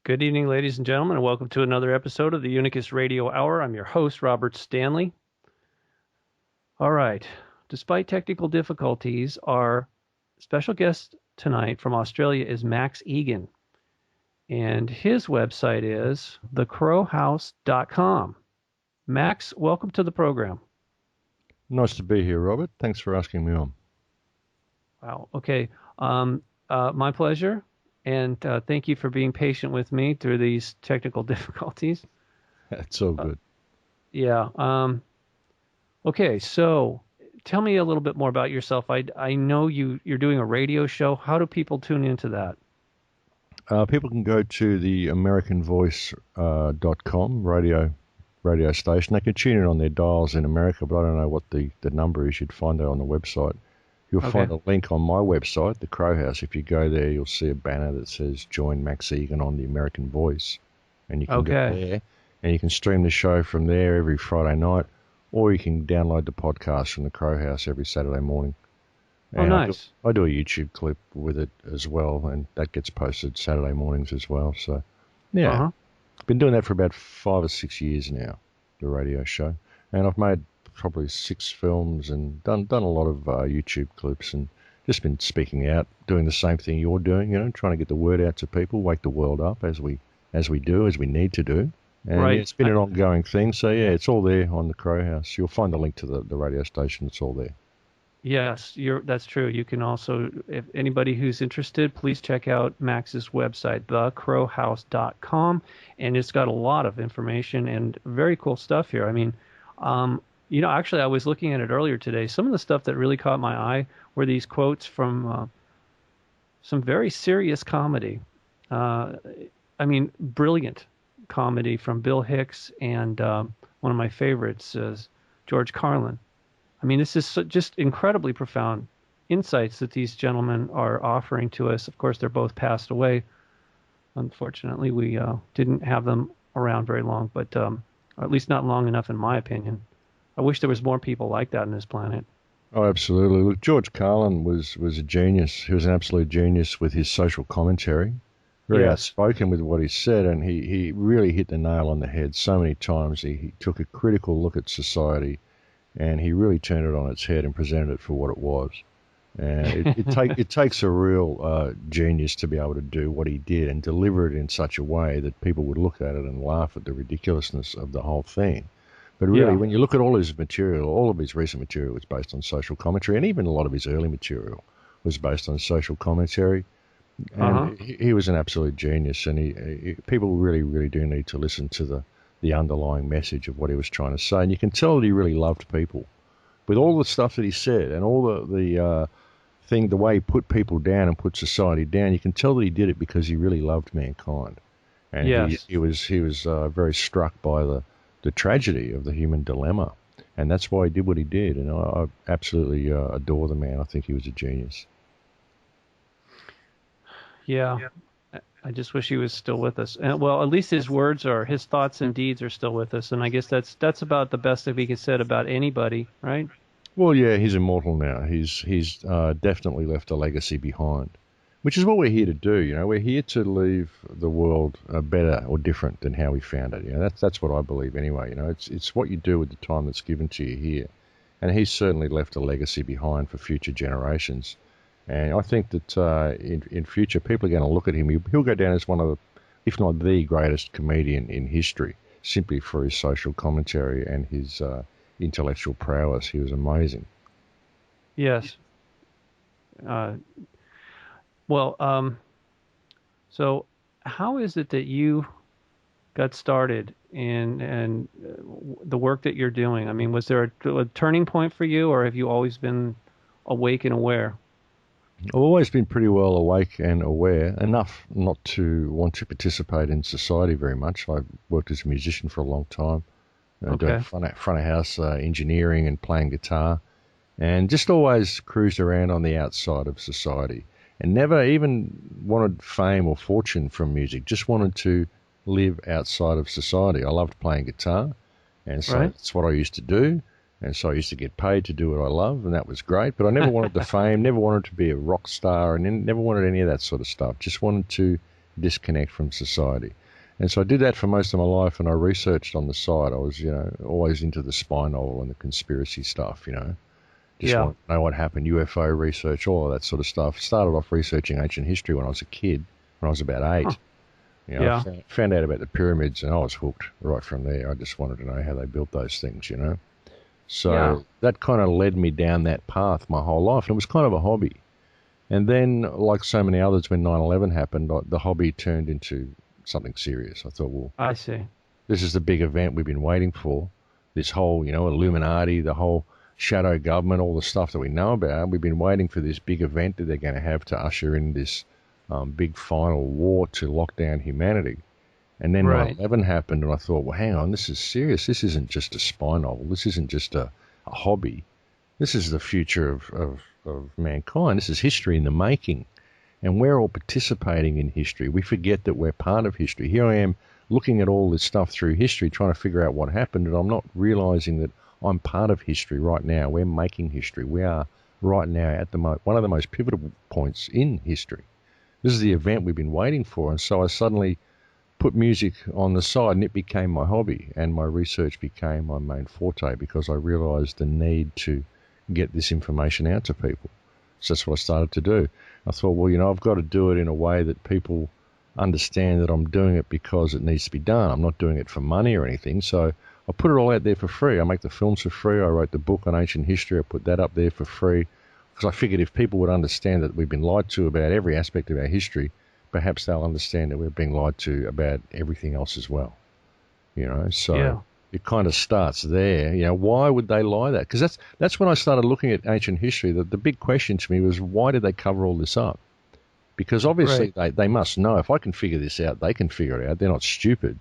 Good evening, ladies and gentlemen, and welcome to another episode of the Unicus Radio Hour. I'm your host, Robert Stanley. All right. Despite technical difficulties, our special guest tonight from Australia is Max Igan, and his website is thecrowhouse.com. Max, welcome to the program. Nice to be here, Robert. Thanks for asking me on. Wow. Okay. My pleasure. And thank you for being patient with me through these technical difficulties. It's all good. Yeah. Okay. So tell me a little bit more about yourself. I know you're doing a radio show. How do people tune into that? People can go to the AmericanVoice.com radio station. They can tune in on their dials in America, but I don't know what the number is. You'd find that on the website. You'll find a link on my website, the Crow House. If you go there, you'll see a banner that says Join Max Igan on the American Voice. And you can go there, and you can stream the show from there every Friday night, or you can download the podcast from the Crow House every Saturday morning. And nice. I do a YouTube clip with it as well, and that gets posted Saturday mornings as well. So, yeah, I've been doing that for about 5 or 6 years now, the radio show. And I've made probably 6 films and done a lot of YouTube clips and just been speaking out, doing the same thing you're doing, trying to get the word out to people, wake the world up as we need to do. And right. It's been an ongoing thing. So, yeah, it's all there on the Crow House. You'll find the link to the radio station. It's all there. Yes, that's true. You can also, if anybody who's interested, please check out Max's website, thecrowhouse.com, and it's got a lot of information and very cool stuff here. I mean, actually, I was looking at it earlier today. Some of the stuff that really caught my eye were these quotes from some very serious comedy. Brilliant comedy from Bill Hicks and one of my favorites is George Carlin. I mean, this is just incredibly profound insights that these gentlemen are offering to us. Of course, they're both passed away. Unfortunately, we didn't have them around very long, but or at least not long enough, in my opinion. I wish there was more people like that on this planet. Oh, absolutely. Look, George Carlin was a genius. He was an absolute genius with his social commentary. Very outspoken with what he said, and he really hit the nail on the head so many times. He took a critical look at society, and he really turned it on its head and presented it for what it was. And it takes a real genius to be able to do what he did and deliver it in such a way that people would look at it and laugh at the ridiculousness of the whole thing. But really, when you look at all his material, all of his recent material was based on social commentary, and even a lot of his early material was based on social commentary. And he was an absolute genius, and people really, really do need to listen to the underlying message of what he was trying to say. And you can tell that he really loved people. With all the stuff that he said and all the way he put people down and put society down, you can tell that he did it because he really loved mankind. And he was very struck by the tragedy of the human dilemma. And that's why he did what he did. And I absolutely adore the man. I think he was a genius. Yeah. I just wish he was still with us. And, well, at least his words or his thoughts and deeds are still with us. And I guess that's about the best that we could say about anybody, right? Well, yeah, he's immortal now. He's definitely left a legacy behind, which is what we're here to do. We're here to leave the world better or different than how we found it. That's what I believe anyway. It's what you do with the time that's given to you here. And he's certainly left a legacy behind for future generations. And I think that in future, people are going to look at him. He'll go down as one of the, if not the greatest comedian in history, simply for his social commentary and his intellectual prowess. He was amazing. Yes. So how is it that you got started in the work that you're doing? I mean, was there a turning point for you, or have you always been awake and aware? I've always been pretty well awake and aware, enough not to want to participate in society very much. I worked as a musician for a long time, doing front of house engineering and playing guitar, and just always cruised around on the outside of society and never even wanted fame or fortune from music, just wanted to live outside of society. I loved playing guitar, and so that's what I used to do. And so I used to get paid to do what I love, and that was great. But I never wanted the fame, never wanted to be a rock star, and never wanted any of that sort of stuff. Just wanted to disconnect from society. And so I did that for most of my life, and I researched on the side. I was, always into the spy novel and the conspiracy stuff, Just Yeah. want to know what happened, UFO research, all of that sort of stuff. Started off researching ancient history when I was a kid, when I was about 8. Huh. I Yeah. found out about the pyramids, and I was hooked right from there. I just wanted to know how they built those things. Yeah. So that kind of led me down that path my whole life, and it was kind of a hobby. And then, like so many others, when 9/11 happened, the hobby turned into something serious. I thought, well, I see. this is the big event we've been waiting for. This whole, Illuminati, the whole shadow government, all the stuff that we know about. We've been waiting for this big event that they're going to have to usher in this big final war to lock down humanity. And then Right. 9/11 happened, and I thought, well, hang on, this is serious. This isn't just a spy novel. This isn't just a hobby. This is the future of mankind. This is history in the making. And we're all participating in history. We forget that we're part of history. Here I am looking at all this stuff through history, trying to figure out what happened, and I'm not realizing that I'm part of history right now. We're making history. We are right now at one of the most pivotal points in history. This is the event we've been waiting for, and so I suddenly put music on the side, and it became my hobby, and my research became my main forte because I realized the need to get this information out to people. So that's what I started to do. I thought, well, I've got to do it in a way that people understand that I'm doing it because it needs to be done. I'm not doing it for money or anything. So I put it all out there for free. I make the films for free. I wrote the book on ancient history. I put that up there for free because I figured if people would understand that we've been lied to about every aspect of our history, perhaps they'll understand that we're being lied to about everything else as well. So Yeah. it kind of starts there. Why would they lie that? Because that's when I started looking at ancient history. The big question to me was, why did they cover all this up? Because obviously Right. they must know. If I can figure this out, they can figure it out. They're not stupid.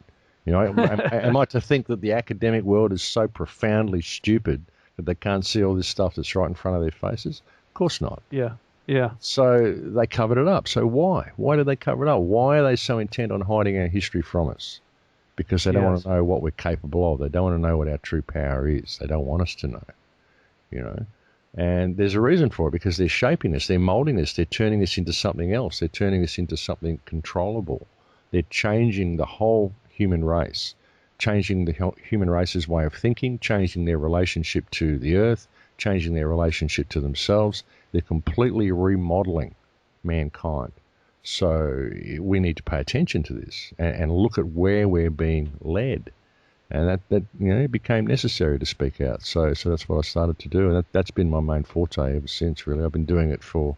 Am I to think that the academic world is so profoundly stupid that they can't see all this stuff that's right in front of their faces? Of course not. Yeah. Yeah. So they covered it up. So why? Why did they cover it up? Why are they so intent on hiding our history from us? Because they don't want Yes. to know what we're capable of. They don't want to know what our true power is. They don't want us to know. And there's a reason for it, because they're shaping us, they're molding us, they're turning us into something else. They're turning us into something controllable. They're changing the whole human race, changing the human race's way of thinking, changing their relationship to the earth, changing their relationship to themselves. They're completely remodeling mankind. So we need to pay attention to this and look at where we're being led. And that it became necessary to speak out. So that's what I started to do, and that's been my main forte ever since. Really, I've been doing it for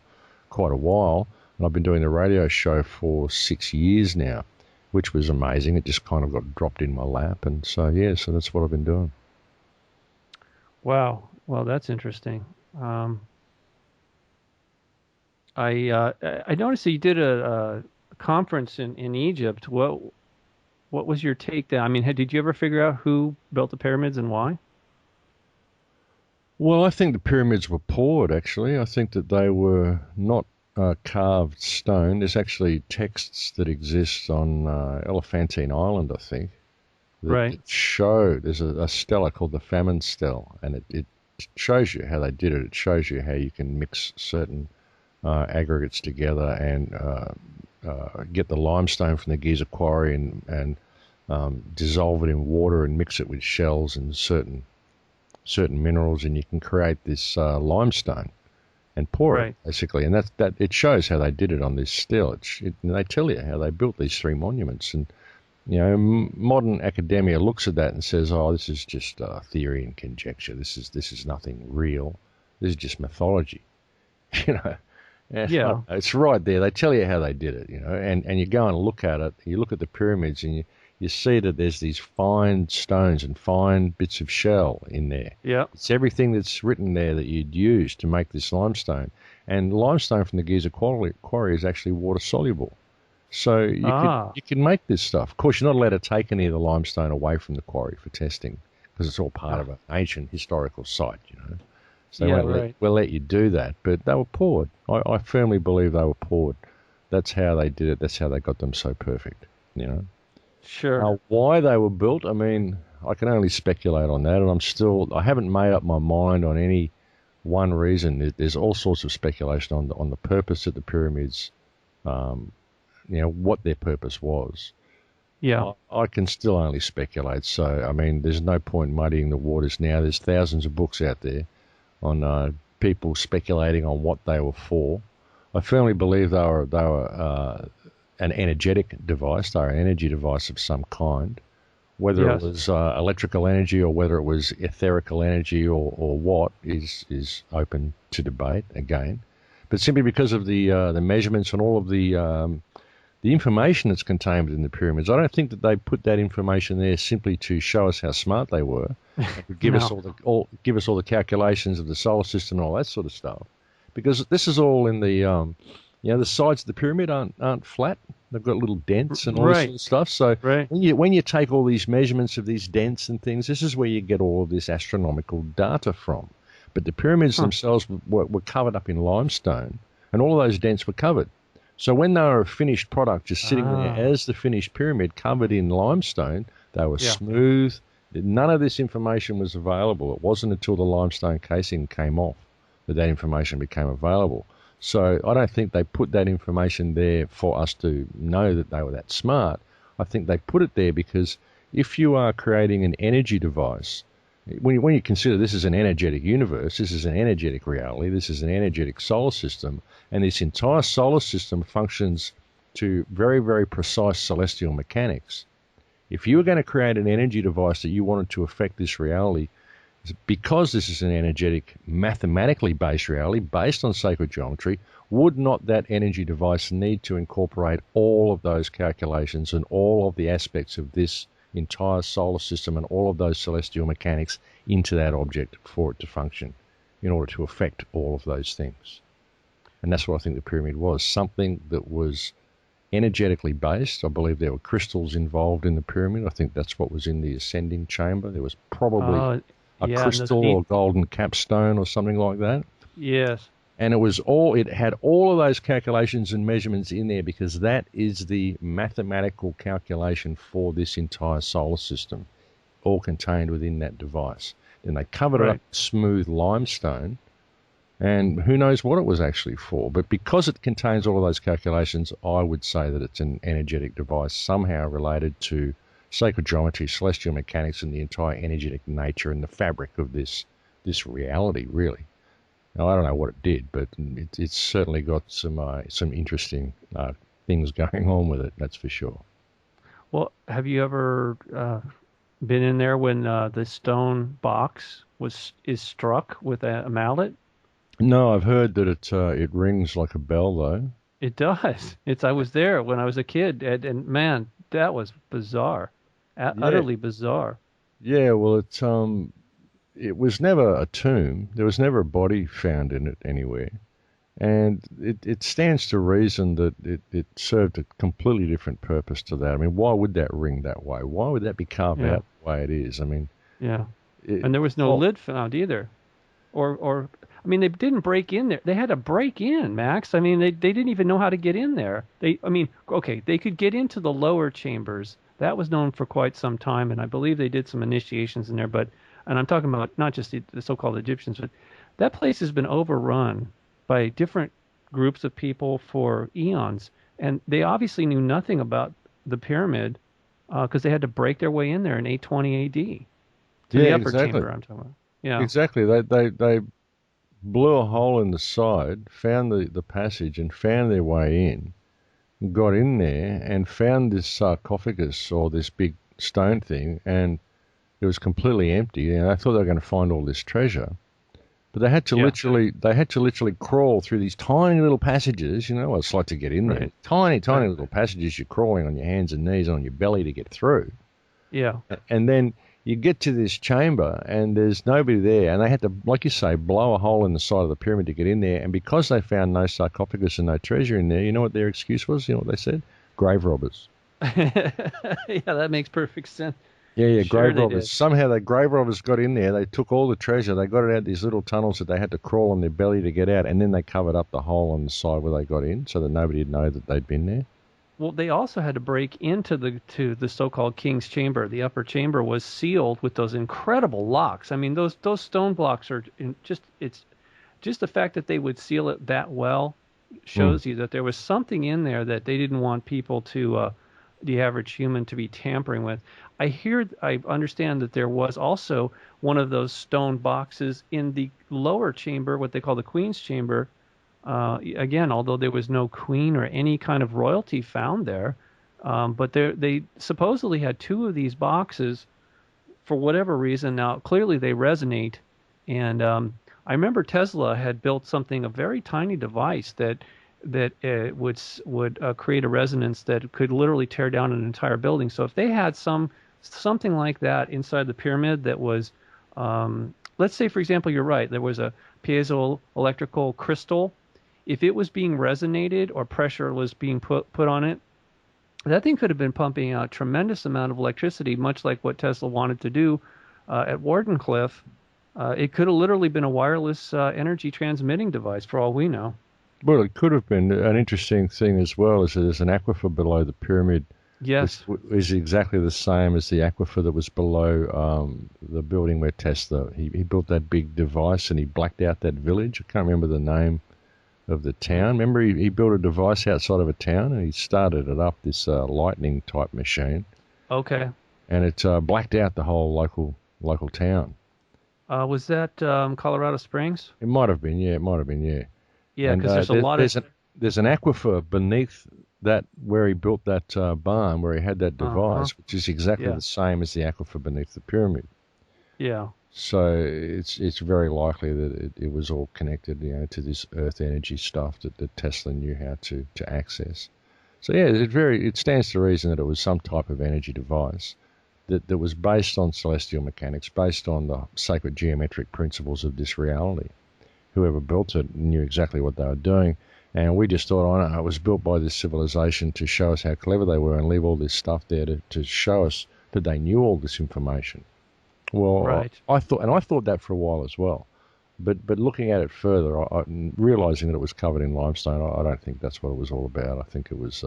quite a while, and I've been doing the radio show for 6 years now, which was amazing. It just kind of got dropped in my lap, and so that's what I've been doing. Wow. Well, that's interesting. I noticed that you did a conference in Egypt. What was your take then? I mean, did you ever figure out who built the pyramids and why? Well, I think the pyramids were poured, actually. I think that they were not carved stone. There's actually texts that exist on Elephantine Island, I think, Right. that show there's a stela called the Famine Stele, and it shows you how they did it. It shows you how you can mix certain aggregates together and get the limestone from the Giza quarry and dissolve it in water and mix it with shells and certain minerals, and you can create this limestone and pour it, Right. basically. And that it shows how they did it on this stele. And they tell you how they built these 3 monuments. And modern academia looks at that and says, "Oh, this is just theory and conjecture. This is nothing real. This is just mythology." you know. Yeah. It's right there. They tell you how they did it, and you go and look at it. You look at the pyramids, and you see that there's these fine stones and fine bits of shell in there. Yeah. It's everything that's written there that you'd use to make this limestone. And limestone from the Giza quarry is actually water soluble. So you can make this stuff. Of course, you're not allowed to take any of the limestone away from the quarry for testing, because it's all part of an ancient historical site, So they won't let you do that. But they were poured. I firmly believe they were poured. That's how they did it. That's how they got them so perfect, Sure. Now, why they were built, I mean, I can only speculate on that, and I haven't made up my mind on any one reason. There's all sorts of speculation on the purpose that the pyramids what their purpose was. Yeah. I can still only speculate. So, I mean, there's no point muddying the waters now. There's thousands of books out there on people speculating on what they were for. I firmly believe they were an energetic device. They were an energy device of some kind. Whether it Yes. was electrical energy or whether it was etherical energy or what is open to debate again. But simply because of the measurements and all of the information that's contained within the pyramids, I don't think that they put that information there simply to show us how smart they were, and give us No. give us all the calculations of the solar system and all that sort of stuff. Because this is all in the sides of the pyramid aren't flat. They've got little dents and all this Right. sort of stuff. So Right. when you take all these measurements of these dents and things, this is where you get all of this astronomical data from. But the pyramids themselves were covered up in limestone, and all of those dents were covered. So when they were a finished product, just sitting there as the finished pyramid covered in limestone, they were smooth. None of this information was available. It wasn't until the limestone casing came off that information became available. So I don't think they put that information there for us to know that they were that smart. I think they put it there because if you are creating an energy device, when you consider this is an energetic universe, this is an energetic reality, this is an energetic solar system, and this entire solar system functions to very, very precise celestial mechanics. If you were going to create an energy device that you wanted to affect this reality, because this is an energetic, mathematically based reality based on sacred geometry, would not that energy device need to incorporate all of those calculations and all of the aspects of this entire solar system and all of those celestial mechanics into that object for it to function in order to affect all of those things? And that's what I think the pyramid was, something that was energetically based. I believe there were crystals involved in the pyramid. I think that's what was in the ascending chamber. There was probably a And those crystal or golden capstone or something like that. Yes. And it had all of those calculations and measurements in there because that is the mathematical calculation for this entire solar system, all contained within that device. Then they covered it up with smooth limestone, and who knows what it was actually for. But because it contains all of those calculations, I would say that it's an energetic device somehow related to sacred geometry, celestial mechanics, and the entire energetic nature and the fabric of this reality, really. Now, I don't know what it did, but it's certainly got some interesting things going on with it, that's for sure. Well, have you ever been in there when the stone box is struck with a mallet? No, I've heard that it rings like a bell, though. It does. I was there when I was a kid, and man, that was bizarre, utterly bizarre. Yeah, well, it was never a tomb. There was never a body found in it anywhere. And it stands to reason that it served a completely different purpose to that. I mean, why would that ring that way? Why would that be carved out the way it is? I mean, yeah. And there was no lid found either. Or I mean, they didn't break in there. They had to break in, Max. I mean, they didn't even know how to get in there. They could get into the lower chambers. That was known for quite some time, and I believe they did some initiations in there. And I'm talking about not just the so-called Egyptians, but that place has been overrun by different groups of people for eons, and they obviously knew nothing about the pyramid because they had to break their way in there in 820 A.D. to the upper chamber. I'm talking about. Yeah, exactly. They blew a hole in the side, found the passage, and found their way in. Got in there and found this sarcophagus or this big stone thing, and it was completely empty. And I thought they were going to find all this treasure, but they had to literally crawl through these tiny little passages. You know what it's like to get in there. Tiny little passages. You're crawling on your hands and knees on your belly to get through. Yeah, and then you get to this chamber and there's nobody there, and they had to, like you say, blow a hole in the side of the pyramid to get in there. And because they found no sarcophagus and no treasure in there, you know what their excuse was? You know what they said? Grave robbers. Yeah, that makes perfect sense. Yeah, Sure grave robbers. Somehow the grave robbers got in there, they took all the treasure, they got it out these little tunnels that they had to crawl on their belly to get out, and then they covered up the hole on the side where they got in so that nobody would know that they'd been there. Well, they also had to break into the so-called king's chamber. The upper chamber was sealed with those incredible locks. I mean, those stone blocks are it's just the fact that they would seal it that well Mm. shows you that there was something in there that they didn't want people to, the average human, to be tampering with. I understand that there was also one of those stone boxes in the lower chamber, what they call the Queen's Chamber. Again, although there was no queen or any kind of royalty found there, but they supposedly had two of these boxes for whatever reason. Now, clearly they resonate, and I remember Tesla had built something, a very tiny device that would create a resonance that could literally tear down an entire building. So if they had something like that inside the pyramid that was, let's say, for example, you're right, there was a piezoelectrical crystal. If it was being resonated or pressure was being put on it, that thing could have been pumping out a tremendous amount of electricity, much like what Tesla wanted to do at Wardenclyffe. It could have literally been a wireless energy transmitting device, for all we know. Well, it could have been. An interesting thing as well is that there's an aquifer below the pyramid, which Yes. is exactly the same as the aquifer that was below the building where Tesla, he built that big device and he blacked out that village. I can't remember the name of the town. Remember, he built a device outside of a town and he started it up, this lightning type machine, Okay. and it blacked out the whole local town. Was that Colorado Springs? It might have been, yeah, it might have been, yeah. Yeah, And because there's a lot of. there's an aquifer beneath that where he built that barn where he had that Uh-huh. device, which is exactly Yeah. the same as the aquifer beneath the pyramid. Yeah. So it's very likely that it was all connected, to this earth energy stuff that Tesla knew how to access. So yeah, it stands to reason that it was some type of energy device that was based on celestial mechanics, based on the sacred geometric principles of this reality. Whoever built it knew exactly what they were doing, and we just thought, oh no, it was built by this civilization to show us how clever they were and leave all this stuff there to show us that they knew all this information. Well, Right. I thought that for a while as well, but looking at it further, realizing that it was covered in limestone, I don't think that's what it was all about. I think it was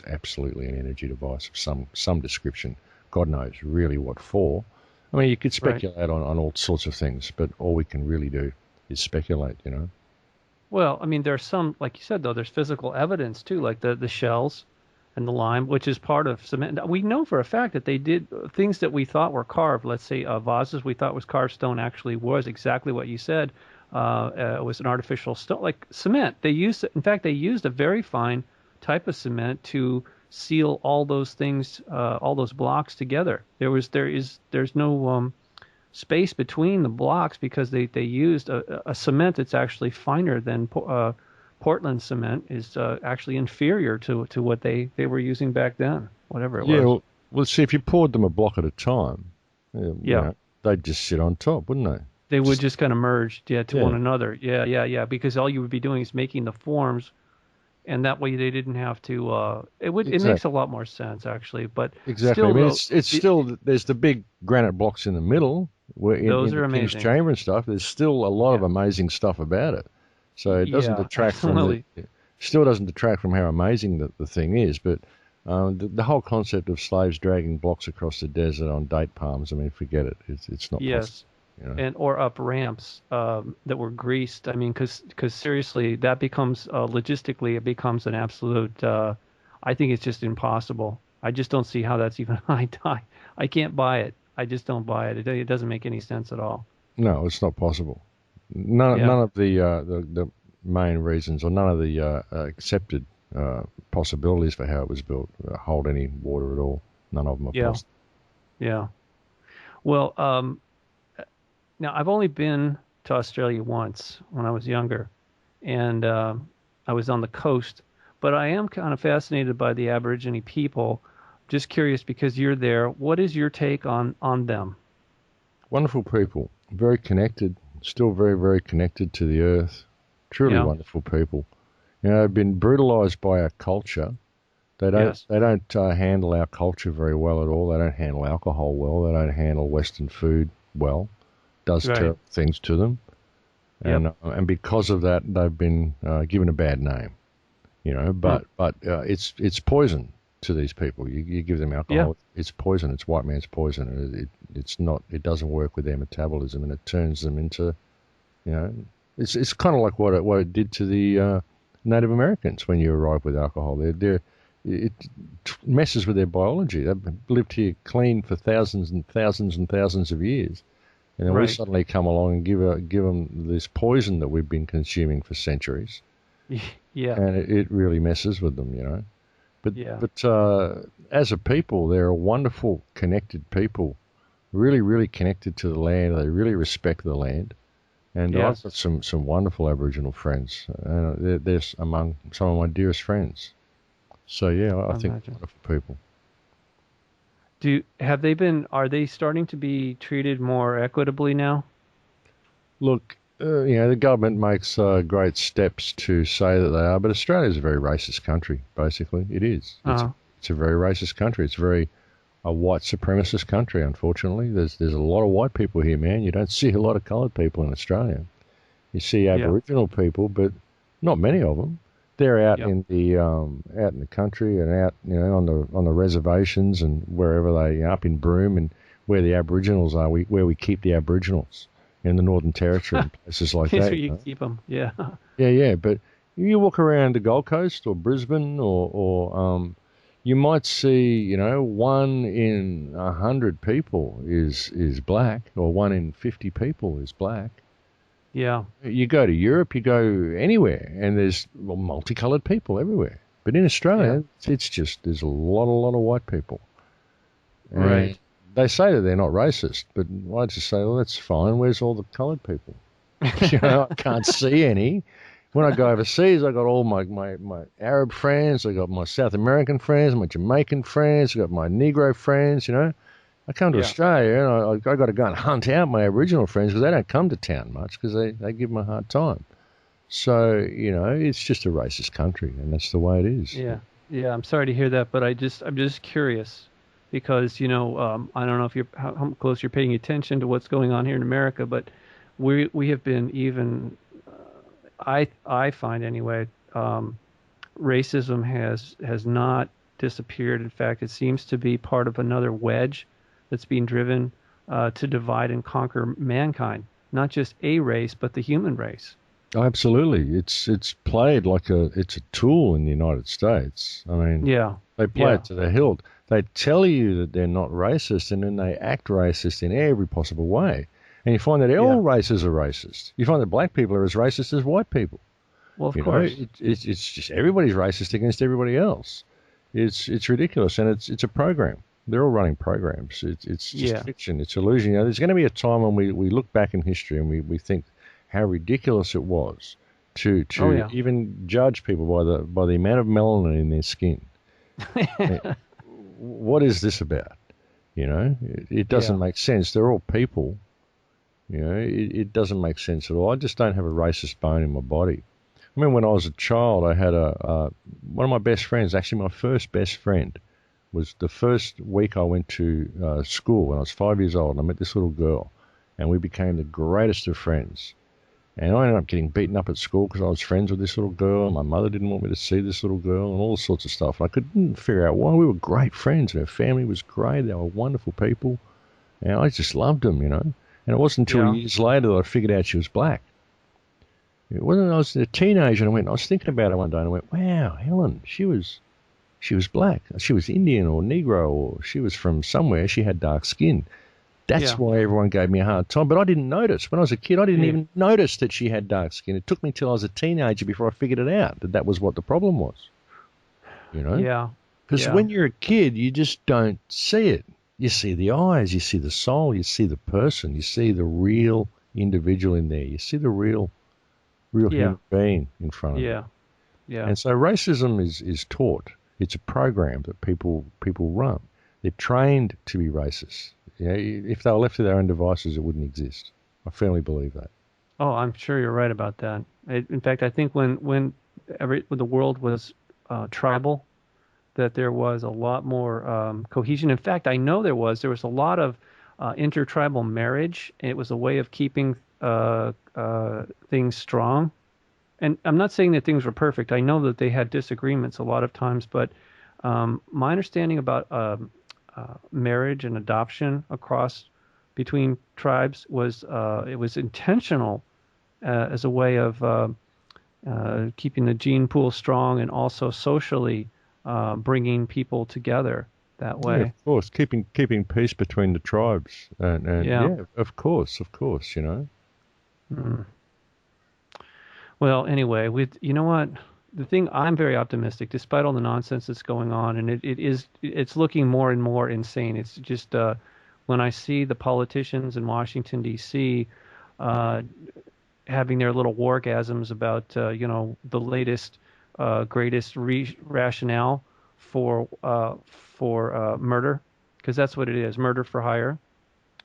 absolutely an energy device of some description. God knows really what for. I mean, you could Right. speculate on all sorts of things, but all we can really do is speculate. Well, I mean, there's some, like you said, though, there's physical evidence too, like the shells and the lime, which is part of cement. We know for a fact that they did things that we thought were carved. Let's say vases we thought was carved stone actually was exactly what you said. It was an artificial stone, like cement. In fact, they used a very fine type of cement to seal all those things, all those blocks together. There's no space between the blocks because they used a cement that's actually finer than Portland cement is actually inferior to what they were using back then, whatever it Yeah, was. well, see, if you poured them a block at a time, Yeah, they'd just sit on top, wouldn't they? they would Just just kind of merge, yeah, to one yeah, another. Yeah, yeah, yeah. Because all you would be doing is making the forms, and that way they didn't have to. It makes a exactly. lot more sense actually, but Exactly. I still mean, though, it's still there's the big granite blocks in the middle, where those in the are King's amazing. Chamber and stuff. There's still a lot of Yeah, amazing stuff about it. So it doesn't yeah, detract from absolutely. still doesn't detract from how amazing the thing is. But the whole concept of slaves dragging blocks across the desert on date palms, I mean, forget it. It's not possible. Yes. You know. And or up ramps that were greased. I mean, because seriously, that becomes logistically, it becomes an absolute. I think it's just impossible. I just don't see how that's even. I can't buy it. I just don't buy it. It doesn't make any sense at all. No, it's not possible. Yeah. None of the main reasons or none of the accepted possibilities for how it was built hold any water at all. None of them are Yeah. possible. Yeah. Well, now I've only been to Australia once when I was younger, and I was on the coast. But I am kind of fascinated by the Aborigine people. Just curious because you're there. What is your take on them? Wonderful people, very connected, still very, very connected to the earth. Truly Yeah. wonderful people. They've been brutalized by our culture. They don't Yes. they don't handle our culture very well at all. They don't handle alcohol well. They don't handle Western food well. Does Right. terrible things to them, Yep. and because of that, they've been given a bad name. Hmm. But it's poison to these people. You give them Yeah. alcohol, it's poison. It's white man's poison. It's not. It doesn't work with their metabolism, and it turns them into, you know, it's kind of like what it did to the Native Americans when you arrive with alcohol. It messes with their biology. They've lived here clean for thousands and thousands and thousands of years. And then we Right. suddenly come along and give them this poison that we've been consuming for centuries. Yeah. And it really messes with them, you know. Yeah. But as a people, they're a wonderful, connected people, really, really connected to the land. They really respect the land. And I've Yes. got some wonderful Aboriginal friends. They're among some of my dearest friends. So, yeah, I I think they're imagine. wonderful people. Are they starting to be treated more equitably now? Look, the government makes great steps to say that they are, but Australia's a very racist country, basically. It is. Uh, It's a very racist country. It's very a white supremacist country, unfortunately. There's a lot of white people here, man. You don't see a lot of coloured people in Australia. You see yeah. Aboriginal people, but not many of them. They're Yep. out in the country and out, on the reservations and wherever they up in Broome and where the Aboriginals are, where we keep the Aboriginals in the Northern Territory and places like Here's that. where you keep them. Yeah. Yeah, yeah. But you walk around the Gold Coast or Brisbane or you might see, one in 100 people is black, or one in 50 people is black. Yeah. You go to Europe, you go anywhere, and there's multicolored people everywhere. But in Yeah. Australia, it's just there's a lot of white people, and Right. they say that they're not racist, but I just say, well, that's fine. Where's all the coloured people? I can't see any. When I go overseas, I got all my Arab friends, I got my South American friends, my Jamaican friends, I got my Negro friends. I come to Yeah. Australia and I got to go and hunt out my Aboriginal friends because they don't come to town much because they give them a hard time. So it's just a racist country, and that's the way it is. Yeah. Yeah. I'm sorry to hear that, but I'm just curious because, I don't know if how close you're paying attention to what's going on here in America, but we have been even, I find anyway, racism has not disappeared. In fact, it seems to be part of another wedge that's being driven to divide and conquer mankind, not just a race, but the human race. Absolutely, it's played like it's a tool in the United States. I mean, Yeah, they play yeah, it to the hilt. They tell you that they're not racist, and then they act racist in every possible way. And you find that yeah. all races are racist. You find that black people are as racist as white people. Well, of course. It's just everybody's racist against everybody else. It's ridiculous, and it's a program. They're all running programs. It's just Yeah. fiction. It's illusion. There's going to be a time when we look back in history and we think how ridiculous it was Oh, to yeah. even judge people by the amount of melanin in their skin. What is this about? It doesn't Yeah. make sense. They're all people. It doesn't make sense at all. I just don't have a racist bone in my body. I remember when I was a child, I had one of my best friends, actually my first best friend, was the first week I went to school when I was 5 years old. And I met this little girl, and we became the greatest of friends. And I ended up getting beaten up at school because I was friends with this little girl. My mother didn't want me to see this little girl and all sorts of stuff. I couldn't figure out why. We were great friends, and her family was great. They were wonderful people. And I just loved them. And it wasn't until Yeah. years later that I figured out she was black. It wasn't. I was a teenager, and I was thinking about her one day, and I went, "Wow, Helen, she was black. She was Indian or Negro, or she was from somewhere. She had dark skin." That's Yeah. why everyone gave me a hard time. But I didn't notice. When I was a kid, I didn't Yeah. even notice that she had dark skin. It took me till I was a teenager before I figured it out that was what the problem was. You know, Yeah. because Yeah. when you're a kid, you just don't see it. You see the eyes, you see the soul, you see the person, you see the real individual in there. You see the real Yeah. human being in front of you. Yeah. Yeah. And so racism is taught. It's a program that people run. They're trained to be racist. If they were left to their own devices, it wouldn't exist. I firmly believe that. Oh, I'm sure you're right about that. In fact, I think when the world was tribal, that there was a lot more cohesion. In fact, I know there was a lot of intertribal marriage. It was a way of keeping things strong. And I'm not saying that things were perfect. I know that they had disagreements a lot of times, but my understanding about marriage and adoption across between tribes was it was intentional as a way of keeping the gene pool strong, and also socially bringing people together that Yeah, way. of course, keeping peace between the tribes, and Yeah. yeah, of course, you know. Mm. Well, anyway, with you know what, the thing, I'm very optimistic despite all the nonsense that's going on, and it's looking more and more insane. It's just when I see the politicians in Washington D.C. Uh, having their little wargasms about the latest greatest rationale for murder, because that's what it is, murder for hire.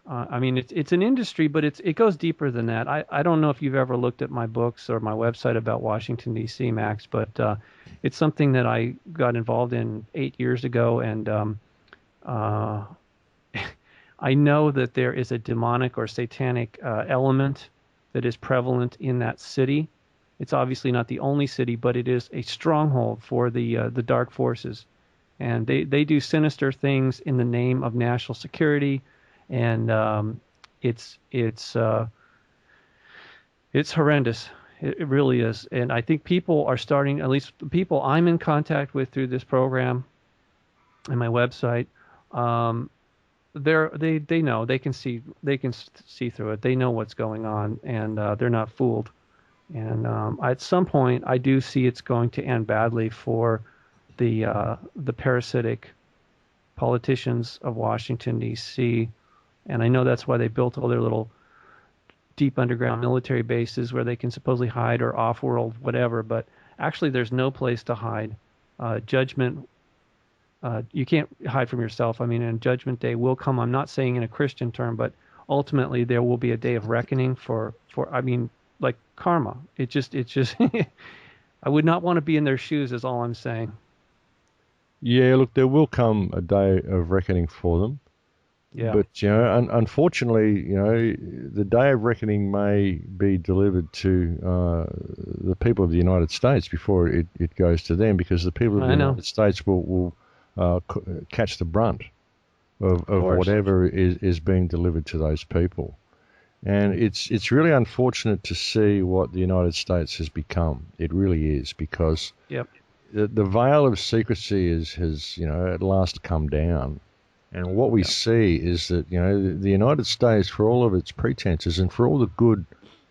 I mean, it's an industry, but it goes deeper than that. I don't know if you've ever looked at my books or my website about Washington D.C., Max, but it's something that I got involved in 8 years ago, and uh, I know that there is a demonic or satanic element that is prevalent in that city. It's obviously not the only city, but it is a stronghold for the dark forces, and they do sinister things in the name of national security, and it's it's uh, it's horrendous. It really is, and I think people are starting. At least the people I'm in contact with through this program and my website, um, they know, they can see through it. They know what's going on, and they're not fooled. And at some point, I do see it's going to end badly for the parasitic politicians of Washington D.C. And I know that's why they built all their little deep underground military bases where they can supposedly hide, or off-world, whatever. But actually, there's no place to hide. Judgment, you can't hide from yourself. I mean, and Judgment Day will come. I'm not saying in a Christian term, but ultimately there will be a day of reckoning for. I mean, like karma. It's just. I would not want to be in their shoes. Is all I'm saying. Yeah, look, there will come a day of reckoning for them, Yeah. but you know, unfortunately, you know, the day of reckoning may be delivered to the people of the United States before it goes to them, because the people of the I know. United States will catch the brunt Of of course. whatever is being delivered to those people. And it's really unfortunate to see what the United States has become. It really is, because Yep. the veil of secrecy has you know, at last come down. And what we Yeah. see is that, you know, the United States, for all of its pretenses and for all the good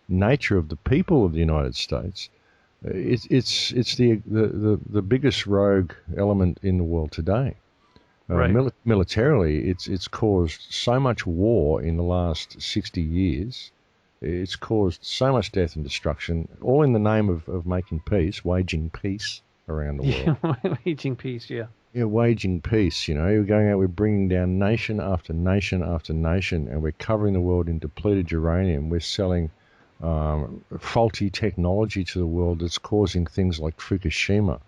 nature of the people of the United States, it's the biggest rogue element in the world today. Right. Militarily, it's caused so much war in the last 60 years. It's caused so much death and destruction, all in the name of making peace, waging peace around the world. Yeah. Waging peace. Yeah. Yeah, waging peace, you know. We're going out, we're bringing down nation after nation after nation, and we're covering the world in depleted uranium. We're selling faulty technology to the world that's causing things like Fukushima.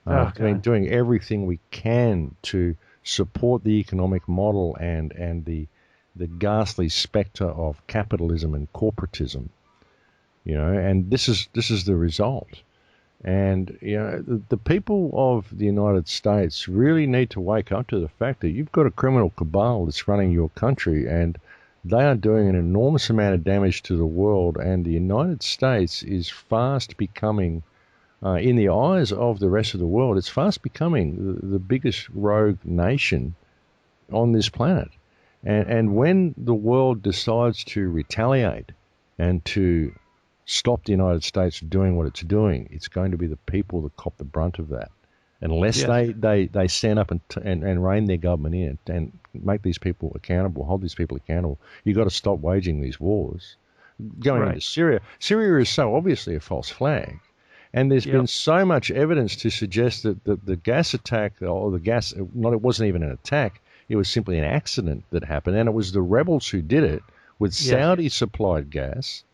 Oh God. Doing everything we can to support the economic model and the ghastly spectre of capitalism and corporatism, you know. And this is the result. And you know, the people of the United States really need to wake up to the fact that you've got a criminal cabal that's running your country, and they are doing an enormous amount of damage to the world. And the United States is fast becoming, in the eyes of the rest of the world, it's fast becoming the biggest rogue nation on this planet. And when the world decides to retaliate and to stop the United States doing what it's doing, it's going to be the people that cop the brunt of that. Unless Yes. they stand up and rein their government in and make these people accountable, hold these people accountable, you've got to stop waging these wars. Going into Right. Syria is so obviously a false flag. And there's been Yep. so much evidence to suggest that the gas attack, or the gas, not, it wasn't even an attack, it was simply an accident that happened. And it was the rebels who did it with Yes. Saudi supplied gas,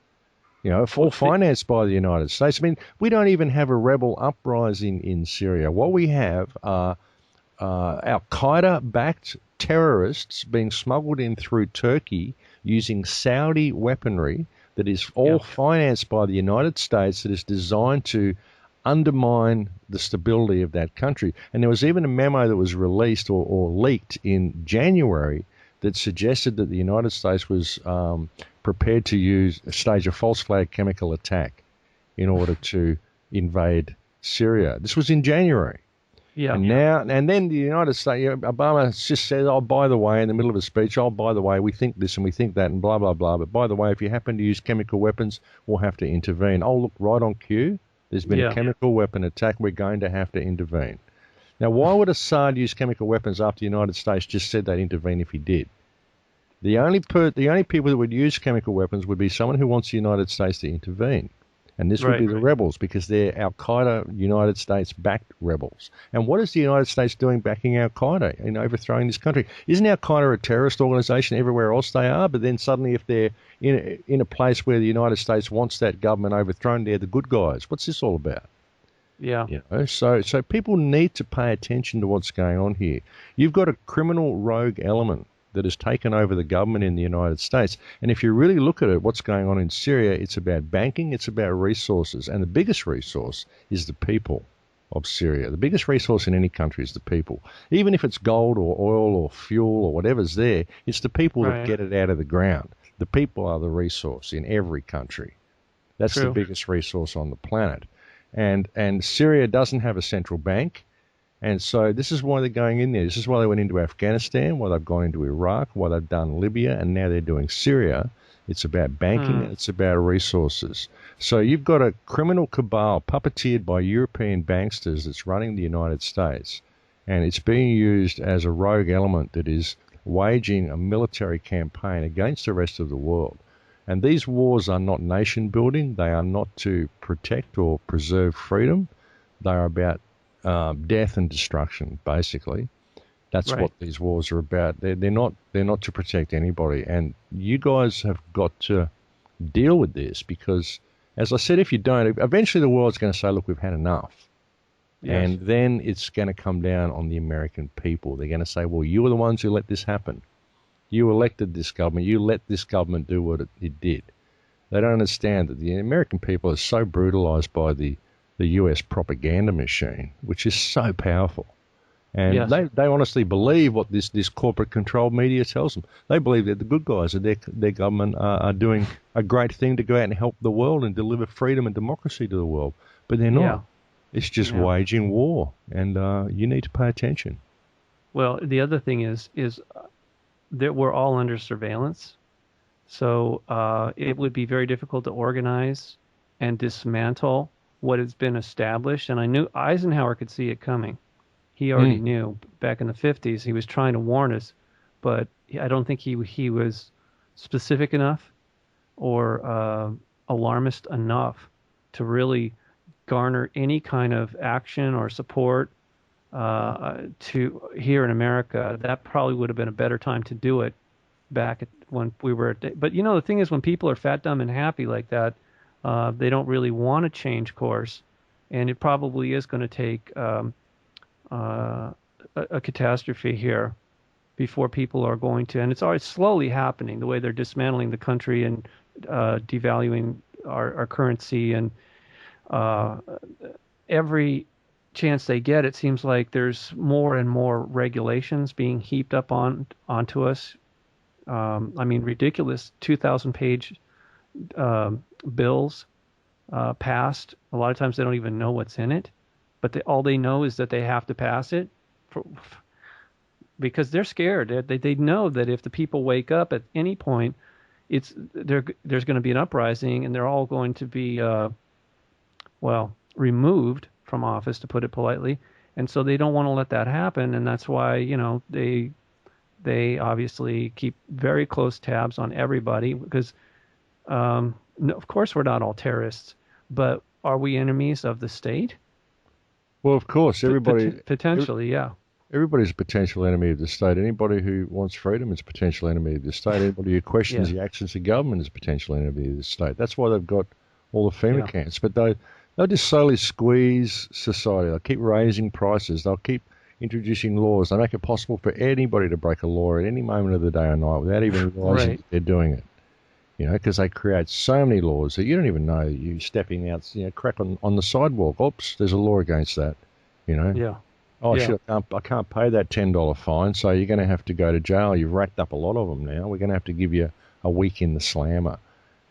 you know, Well, all financed by the United States. I mean, we don't even have a rebel uprising in Syria. What we have are Al Qaeda backed terrorists being smuggled in through Turkey using Saudi weaponry that is all yeah. financed by the United States, that is designed to undermine the stability of that country. And there was even a memo that was released or leaked in January that suggested that the United States was prepared to stage a false flag chemical attack in order to invade Syria. This was in January. Yeah. And then the United States, Obama just says, oh, by the way, in the middle of a speech, oh, by the way, we think this and we think that and blah, blah, blah. But by the way, if you happen to use chemical weapons, we'll have to intervene. Oh, look, right on cue. There's been a chemical weapon attack. We're going to have to intervene. Now, why would Assad use chemical weapons after the United States just said they'd intervene if he did? The only people that would use chemical weapons would be someone who wants the United States to intervene. And this would be the rebels, because they're Al-Qaeda United States-backed rebels. And what is the United States doing backing Al-Qaeda in overthrowing this country? Isn't Al-Qaeda a terrorist organization everywhere else they are? But then suddenly if they're in a place where the United States wants that government overthrown, they're the good guys. What's this all about? Yeah. You know, so people need to pay attention to what's going on here. You've got a criminal rogue element that has taken over the government in the United States. And if you really look at it, what's going on in Syria, it's about banking, it's about resources. And the biggest resource is the people of Syria. The biggest resource in any country is the people. Even if it's gold or oil or fuel or whatever's there, it's the people that get it out of the ground. The people are the resource in every country. That's the biggest resource on the planet. And Syria doesn't have a central bank. And so this is why they're going in there. This is why they went into Afghanistan, why they've gone into Iraq, why they've done Libya, and now they're doing Syria. It's about banking, and it's about resources. So you've got a criminal cabal puppeteered by European banksters that's running the United States, and it's being used as a rogue element that is waging a military campaign against the rest of the world. And these wars are not nation building. They are not to protect or preserve freedom. They are about death and destruction, basically. That's what these wars are about. They're not to protect anybody. And you guys have got to deal with this, because, as I said, if you don't, eventually the world's going to say, look, we've had enough. Yes. And then it's going to come down on the American people. They're going to say, well, you were the ones who let this happen. You elected this government. You let this government do what it did. They don't understand that the American people are so brutalized by the US propaganda machine, which is so powerful. And they honestly believe what this corporate controlled media tells them. They believe that the good guys of their government are doing a great thing to go out and help the world and deliver freedom and democracy to the world. But they're not. Yeah. It's just waging war, and you need to pay attention. Well, the other thing is that we're all under surveillance. So it would be very difficult to organize and dismantle what has been established. And I knew Eisenhower could see it coming. He already knew back in the 50s. He was trying to warn us, but I don't think he was specific enough or alarmist enough to really garner any kind of action or support to here in America. That probably would have been a better time to do it back when we were but the thing is, when people are fat, dumb, and happy like that, they don't really want to change course, and it probably is going to take a catastrophe here before people are going to, and it's already slowly happening, the way they're dismantling the country and devaluing our currency, and every chance they get, it seems like there's more and more regulations being heaped up onto us. I mean, ridiculous 2,000-page bills passed. A lot of times they don't even know what's in it, but all they know is that they have to pass it because they're scared. They know that if the people wake up at any point, there's going to be an uprising, and they're all going to be removed from office, to put it politely. And so they don't want to let that happen, and that's why they obviously keep very close tabs on everybody, because of course we're not all terrorists, but are we enemies of the state? Well, of course, everybody potentially, yeah. Everybody's a potential enemy of the state. Anybody who wants freedom is a potential enemy of the state. Anybody who questions the actions of government is a potential enemy of the state. That's why they've got all the FEMA camps. But they'll just slowly squeeze society. They'll keep raising prices. They'll keep introducing laws. They make it possible for anybody to break a law at any moment of the day or night without even realizing that they're doing it. Because they create so many laws that you don't even know you're stepping out, crack on the sidewalk. Oops, there's a law against that, Yeah. Oh, shit, I can't pay that $10 fine, so you're going to have to go to jail. You've racked up a lot of them now. We're going to have to give you a week in the slammer.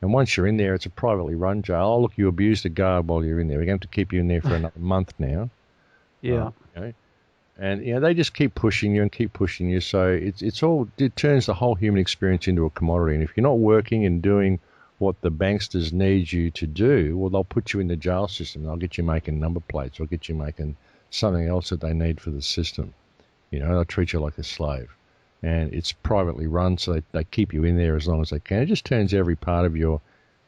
And once you're in there, it's a privately run jail. Oh, look, you abused a guard while you're in there. We're going to keep you in there for another month now. Yeah. And they just keep pushing you and keep pushing you. So it turns the whole human experience into a commodity. And if you're not working and doing what the banksters need you to do, well, they'll put you in the jail system. They'll get you making number plates or get you making something else that they need for the system. They'll treat you like a slave. And it's privately run, so they keep you in there as long as they can. It just turns every part of your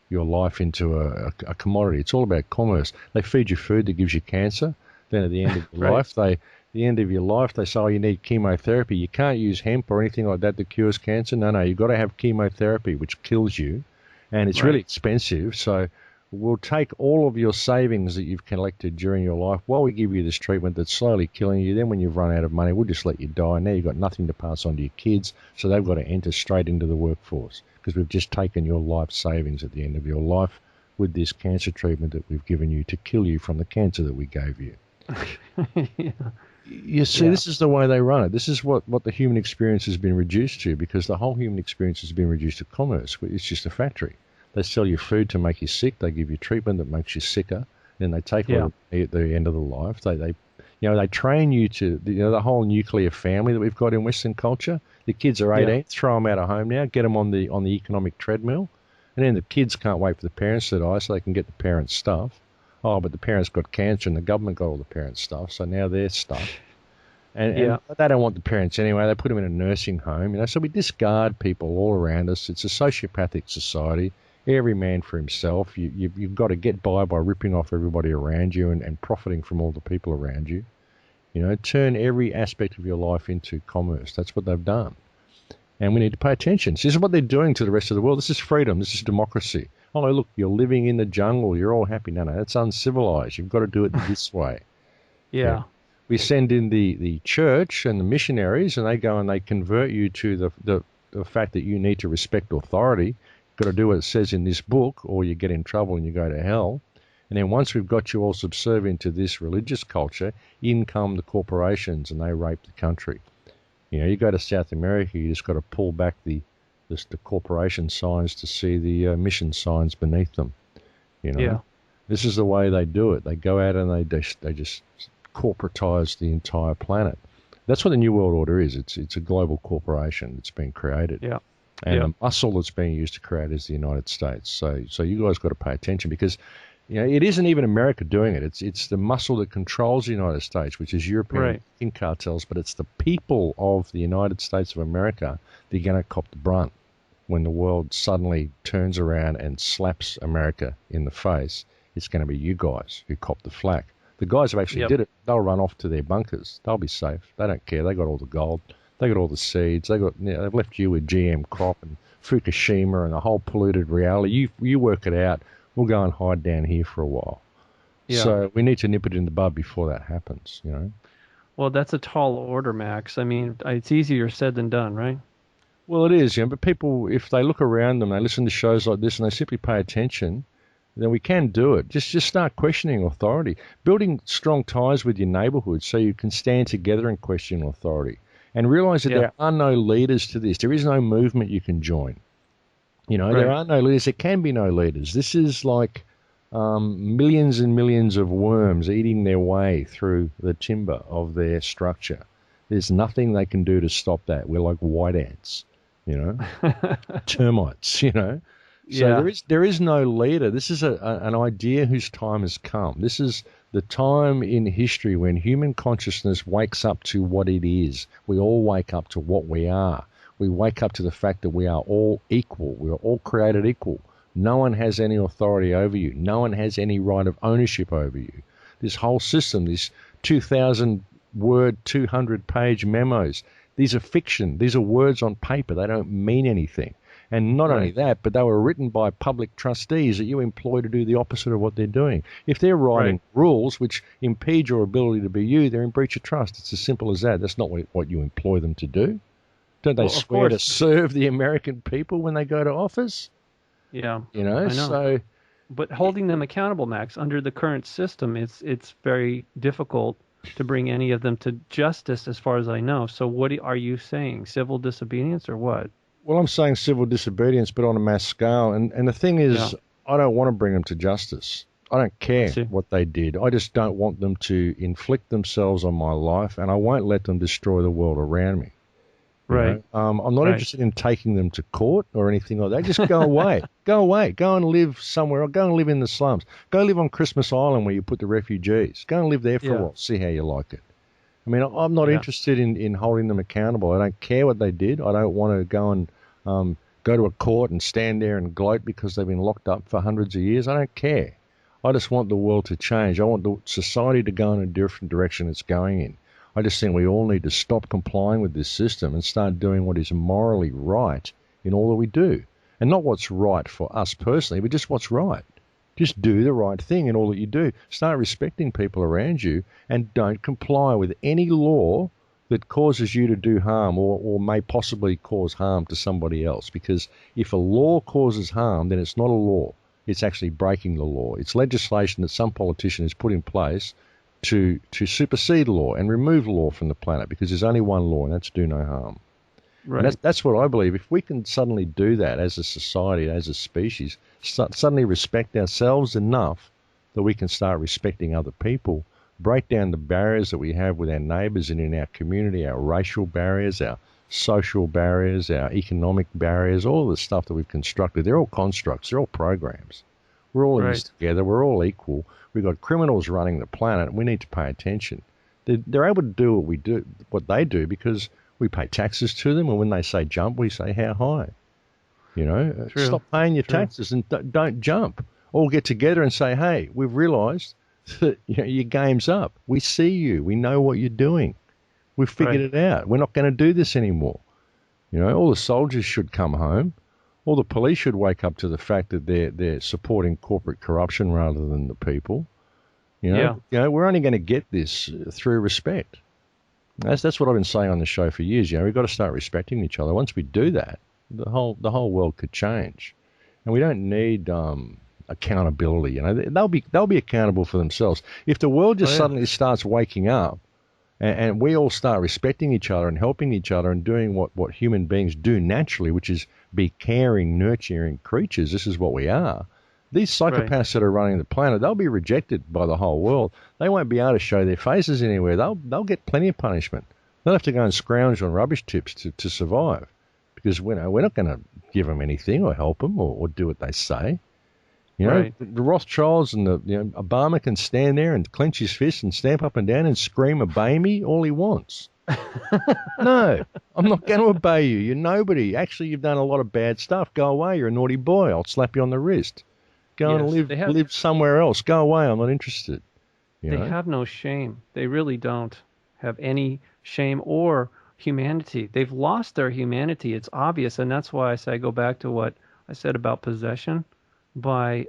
life into a commodity. It's all about commerce. They feed you food that gives you cancer. Then at the end of your life, they say, oh, you need chemotherapy. You can't use hemp or anything like that cures cancer. No, you've got to have chemotherapy, which kills you. And it's really expensive. So we'll take all of your savings that you've collected during your life while we give you this treatment that's slowly killing you. Then when you've run out of money, we'll just let you die. Now you've got nothing to pass on to your kids. So they've got to enter straight into the workforce because we've just taken your life savings at the end of your life with this cancer treatment that we've given you to kill you from the cancer that we gave you. You see, this is the way they run it. This is what the human experience has been reduced to, because the whole human experience has been reduced to commerce. It's just a factory. They sell you food to make you sick. They give you treatment that makes you sicker. Then they take it at the end of the life. They train you to the whole nuclear family that we've got in Western culture. The kids are 18, throw them out of home now, get them on the economic treadmill, and then the kids can't wait for the parents to die so they can get the parents' stuff. Oh, but the parents got cancer and the government got all the parents' stuff, so now they're stuck. And they don't want the parents anyway. They put them in a nursing home, So we discard people all around us. It's a sociopathic society. Every man for himself. You've got to get by ripping off everybody around you and profiting from all the people around you. Turn every aspect of your life into commerce. That's what they've done. And we need to pay attention. So this is what they're doing to the rest of the world. This is freedom. This is democracy. Oh, look, you're living in the jungle. You're all happy. No, that's uncivilized. You've got to do it this way. Yeah. We send in the church and the missionaries, and they go and they convert you to the fact that you need to respect authority. You've got to do what it says in this book, or you get in trouble and you go to hell. And then once we've got you all subservient to this religious culture, in come the corporations and they rape the country. You go to South America, you just got to pull back the corporation signs to see the mission signs beneath them. This is the way they do it. They go out and they just corporatize the entire planet. That's what the New World Order is. It's a global corporation that's been created. Yeah. And the muscle that's being used to create is the United States. So you guys got to pay attention because it isn't even America doing it. It's the muscle that controls the United States, which is European cartels, but it's the people of the United States of America that are going to cop the brunt when the world suddenly turns around and slaps America in the face. It's going to be you guys who cop the flak. The guys who actually did it, they'll run off to their bunkers. They'll be safe. They don't care. They got all the gold. They got all the seeds. They've left you with GM crop and Fukushima and the whole polluted reality. You work it out. We'll go and hide down here for a while. Yeah. So we need to nip it in the bud before that happens, Well, that's a tall order, Max. I mean, it's easier said than done, right? Well, it is, but people, if they look around them, they listen to shows like this and they simply pay attention, then we can do it. Just start questioning authority. Building strong ties with your neighborhood so you can stand together and question authority. And realize that there are no leaders to this. There is no movement you can join. There are no leaders. There can be no leaders. This is like millions and millions of worms eating their way through the timber of their structure. There's nothing they can do to stop that. We're like white ants, termites, So there is no leader. This is an idea whose time has come. This is the time in history when human consciousness wakes up to what it is. We all wake up to what we are. We wake up to the fact that we are all equal. We are all created equal. No one has any authority over you. No one has any right of ownership over you. This whole system, this 2,000-word, 200-page memos, these are fiction. These are words on paper. They don't mean anything. And not only that, but they were written by public trustees that you employ to do the opposite of what they're doing. If they're writing rules which impede your ability to be you, they're in breach of trust. It's as simple as that. That's not what you employ them to do. Don't they swear to serve the American people when they go to office? Yeah. I know. So, but holding them accountable, Max, under the current system, it's very difficult to bring any of them to justice as far as I know. So what are you saying? Civil disobedience or what? Well, I'm saying civil disobedience, but on a mass scale. And the thing Yeah, is, I don't want to bring them to justice. I don't I care see. what they did. I just don't want them to inflict themselves on my life, and I won't let them destroy the world around me. You Right, know, I'm not right. interested in taking them to court or anything like that. Just go away. Go away. Go and live somewhere. Or go and live in the slums. Go live on Christmas Island where you put the refugees. Go and live there for a Yeah, while. See how you like it. I mean, I'm not yeah, interested in holding them accountable. I don't care what they did. I don't want to go and go to a court and stand there and gloat because they've been locked up for hundreds of years. I don't care. I just want the world to change. I want the society to go in a different direction it's going in. I just think we all need to stop complying with this system and start doing what is morally right in all that we do. And not what's right for us personally, but just what's right. Just do the right thing in all that you do. Start respecting people around you and don't comply with any law that causes you to do harm or may possibly cause harm to somebody else. Because if a law causes harm, then it's not a law. It's actually breaking the law. It's legislation that some politician has put in place to supersede law and remove law from the planet because there's only one law, and that's do no harm. And right. that's what I believe. If we can suddenly do that as a society, as a species, suddenly respect ourselves enough that we can start respecting other people, break down the barriers that we have with our neighbours and in our community, our racial barriers, our social barriers, our economic barriers, all the stuff that we've constructed, they're all constructs, they're all programs. We're all in this Right. together, we're all equal. We've got criminals running the planet, we need to pay attention. They're able to do what they do because we pay taxes to them, and when they say jump, we say how high. True. Stop paying your True. taxes and don't jump. All get together and say, hey, we've realised that your game's up. We see you. We know what you're doing. We've figured Right. it out. We're not going to do this anymore. All the soldiers should come home. All the police should wake up to the fact that they're supporting corporate corruption rather than the people. Yeah. We're only going to get this through respect. That's what I've been saying on the show for years. We've got to start respecting each other. Once we do that, the whole world could change, and we don't need accountability. They'll be accountable for themselves. If the world Oh just yeah. suddenly starts waking up, and we all start respecting each other and helping each other and doing what human beings do naturally, which is be caring, nurturing creatures. This is what we are. These Right. psychopaths that are running the planet, they'll be rejected by the whole world. They won't be able to show their faces anywhere. They'll get plenty of punishment. They'll have to go and scrounge on rubbish tips to survive, because we're not going to give them anything or help them or do what they say. Right. The Rothschilds and Obama can stand there and clench his fist and stamp up and down and scream, "Obey me," all he wants. No, I'm not going to obey you. You're nobody. Actually, you've done a lot of bad stuff. Go away. You're a naughty boy. I'll slap you on the wrist. Go and Yes. live somewhere else. Go away. I'm not interested. You They know. have no shame. They really don't have any shame or humanity. They've lost their humanity. It's obvious, and that's why I say I go back to what I said about possession by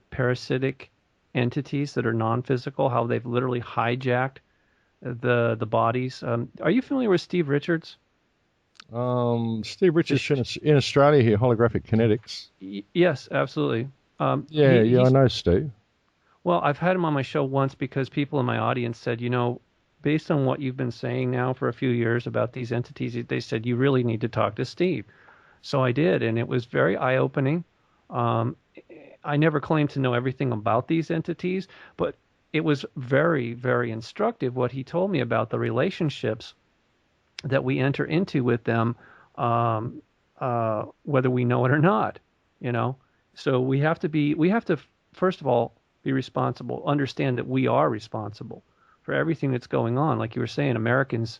parasitic entities that are non-physical. How they've literally hijacked the bodies. Are you familiar with Steve Richards? Steve This, Richardson in Australia here, holographic kinetics. yes, absolutely. Yeah, yeah, I He's know Steve. Well, I've had him on my show once because people in my audience said, based on what you've been saying now for a few years about these entities, they said you really need to talk to Steve. So I did, and it was very eye-opening. Um, I never claimed to know everything about these entities, but it was very, very instructive what he told me about the relationships that we enter into with them, um, whether we know it or not. You know, so we have to first of all be responsible, understand that we are responsible for everything that's going on. Like you were saying, Americans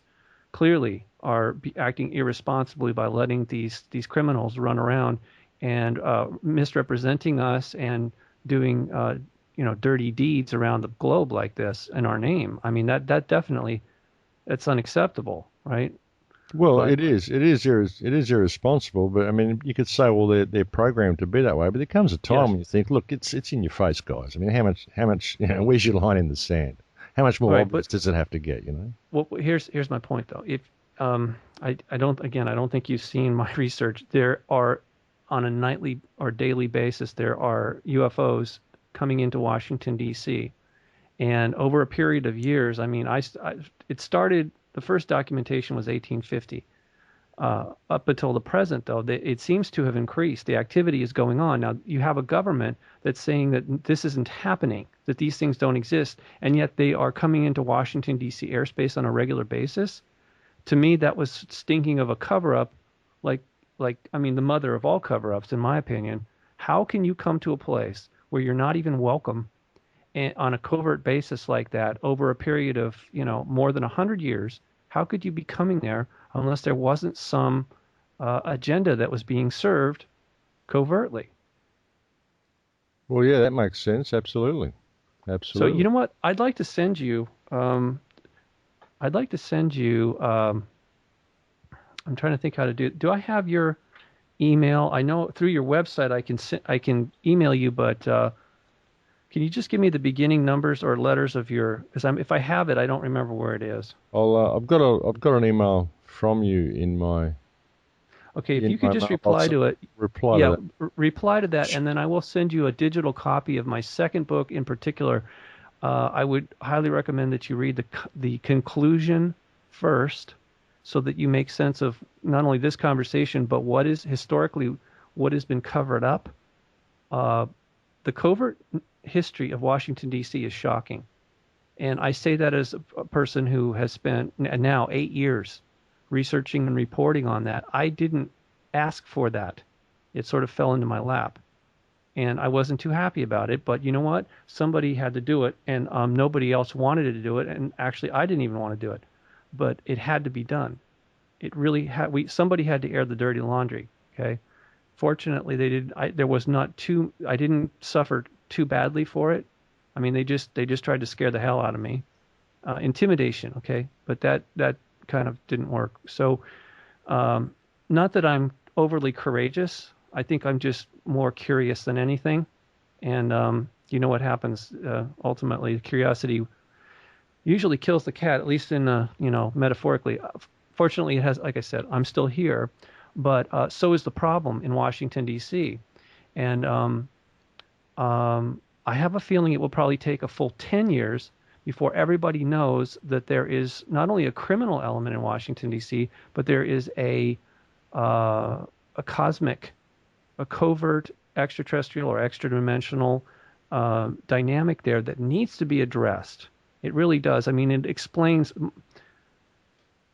clearly are acting irresponsibly by letting these criminals run around and misrepresenting us and doing dirty deeds around the globe like this in our name. I mean that definitely that's unacceptable, right? Well, But it is irresponsible, but I mean, you could say, well, they're programmed to be that way. But there comes a time yes, when you think, look, it's in your face, guys. I mean, how much, where's your line in the sand? How much more right. obvious But does it have to get? well, here's my point though. If I don't again I don't think you've seen my research. There are on a nightly or daily basis there are UFOs coming into Washington D.C. and over a period of years. I mean, it started. The first documentation was 1850. Up until the present, though, it seems to have increased. The activity is going on. Now, you have a government that's saying that this isn't happening, that these things don't exist, and yet they are coming into Washington, D.C. airspace on a regular basis. To me, that was stinking of a cover-up, like, I mean, the mother of all cover-ups, in my opinion. How can you come to a place where you're not even welcome on a covert basis like that over a period of, more than 100 years? How could you be coming there unless there wasn't some agenda that was being served covertly? Well, yeah, that makes sense. Absolutely. So you Absolutely. know what? I'd like to send you. I'm trying to think how to do it. Do I have your email? I know through your website I can email you, but can you just give me the beginning numbers or letters of your? Because if I have it, I don't remember where it is. I've got an email from you in my Okay, if you could just reply mailbox. to it, Reply to yeah, that. reply to that, and then I will send you a digital copy of my second book in particular. I would highly recommend that you read the conclusion first, so that you make sense of not only this conversation, but what is historically what has been covered up. Uh, the covert history of Washington, D.C. is shocking. And I say that as a person who has spent now 8 years researching and reporting on that. I didn't ask for that. It sort of fell into my lap. And I wasn't too happy about it. But you know what? Somebody had to do it, and nobody else wanted to do it. And actually, I didn't even want to do it. But it had to be done. It really had. Somebody had to air the dirty laundry. Okay. Fortunately, they did. There was not too. I didn't suffer too badly for it. I mean, they just tried to scare the hell out of me. Intimidation, okay, but that kind of didn't work. So, um, not that I'm overly courageous. I think I'm just more curious than anything. And you know what happens ultimately? Curiosity usually kills the cat, at least in metaphorically. Fortunately, it has. Like I said, I'm still here, but so is the problem in Washington D.C. And I have a feeling it will probably take a full 10 years before everybody knows that there is not only a criminal element in Washington, D.C., but there is a cosmic, a covert extraterrestrial or extra dimensional dynamic there that needs to be addressed. It really does. I mean,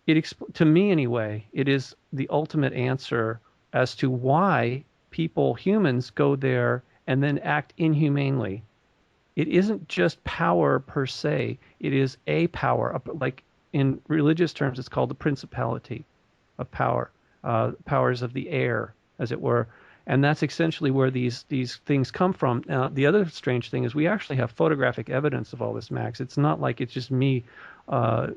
to me anyway, it is the ultimate answer as to why humans go there and then act inhumanely. It isn't just power per se, it is a power. Like in religious terms, it's called the principality of power, powers of the air, as it were. And that's essentially where these things come from. Now, the other strange thing is we actually have photographic evidence of all this, Max. It's not like it's just me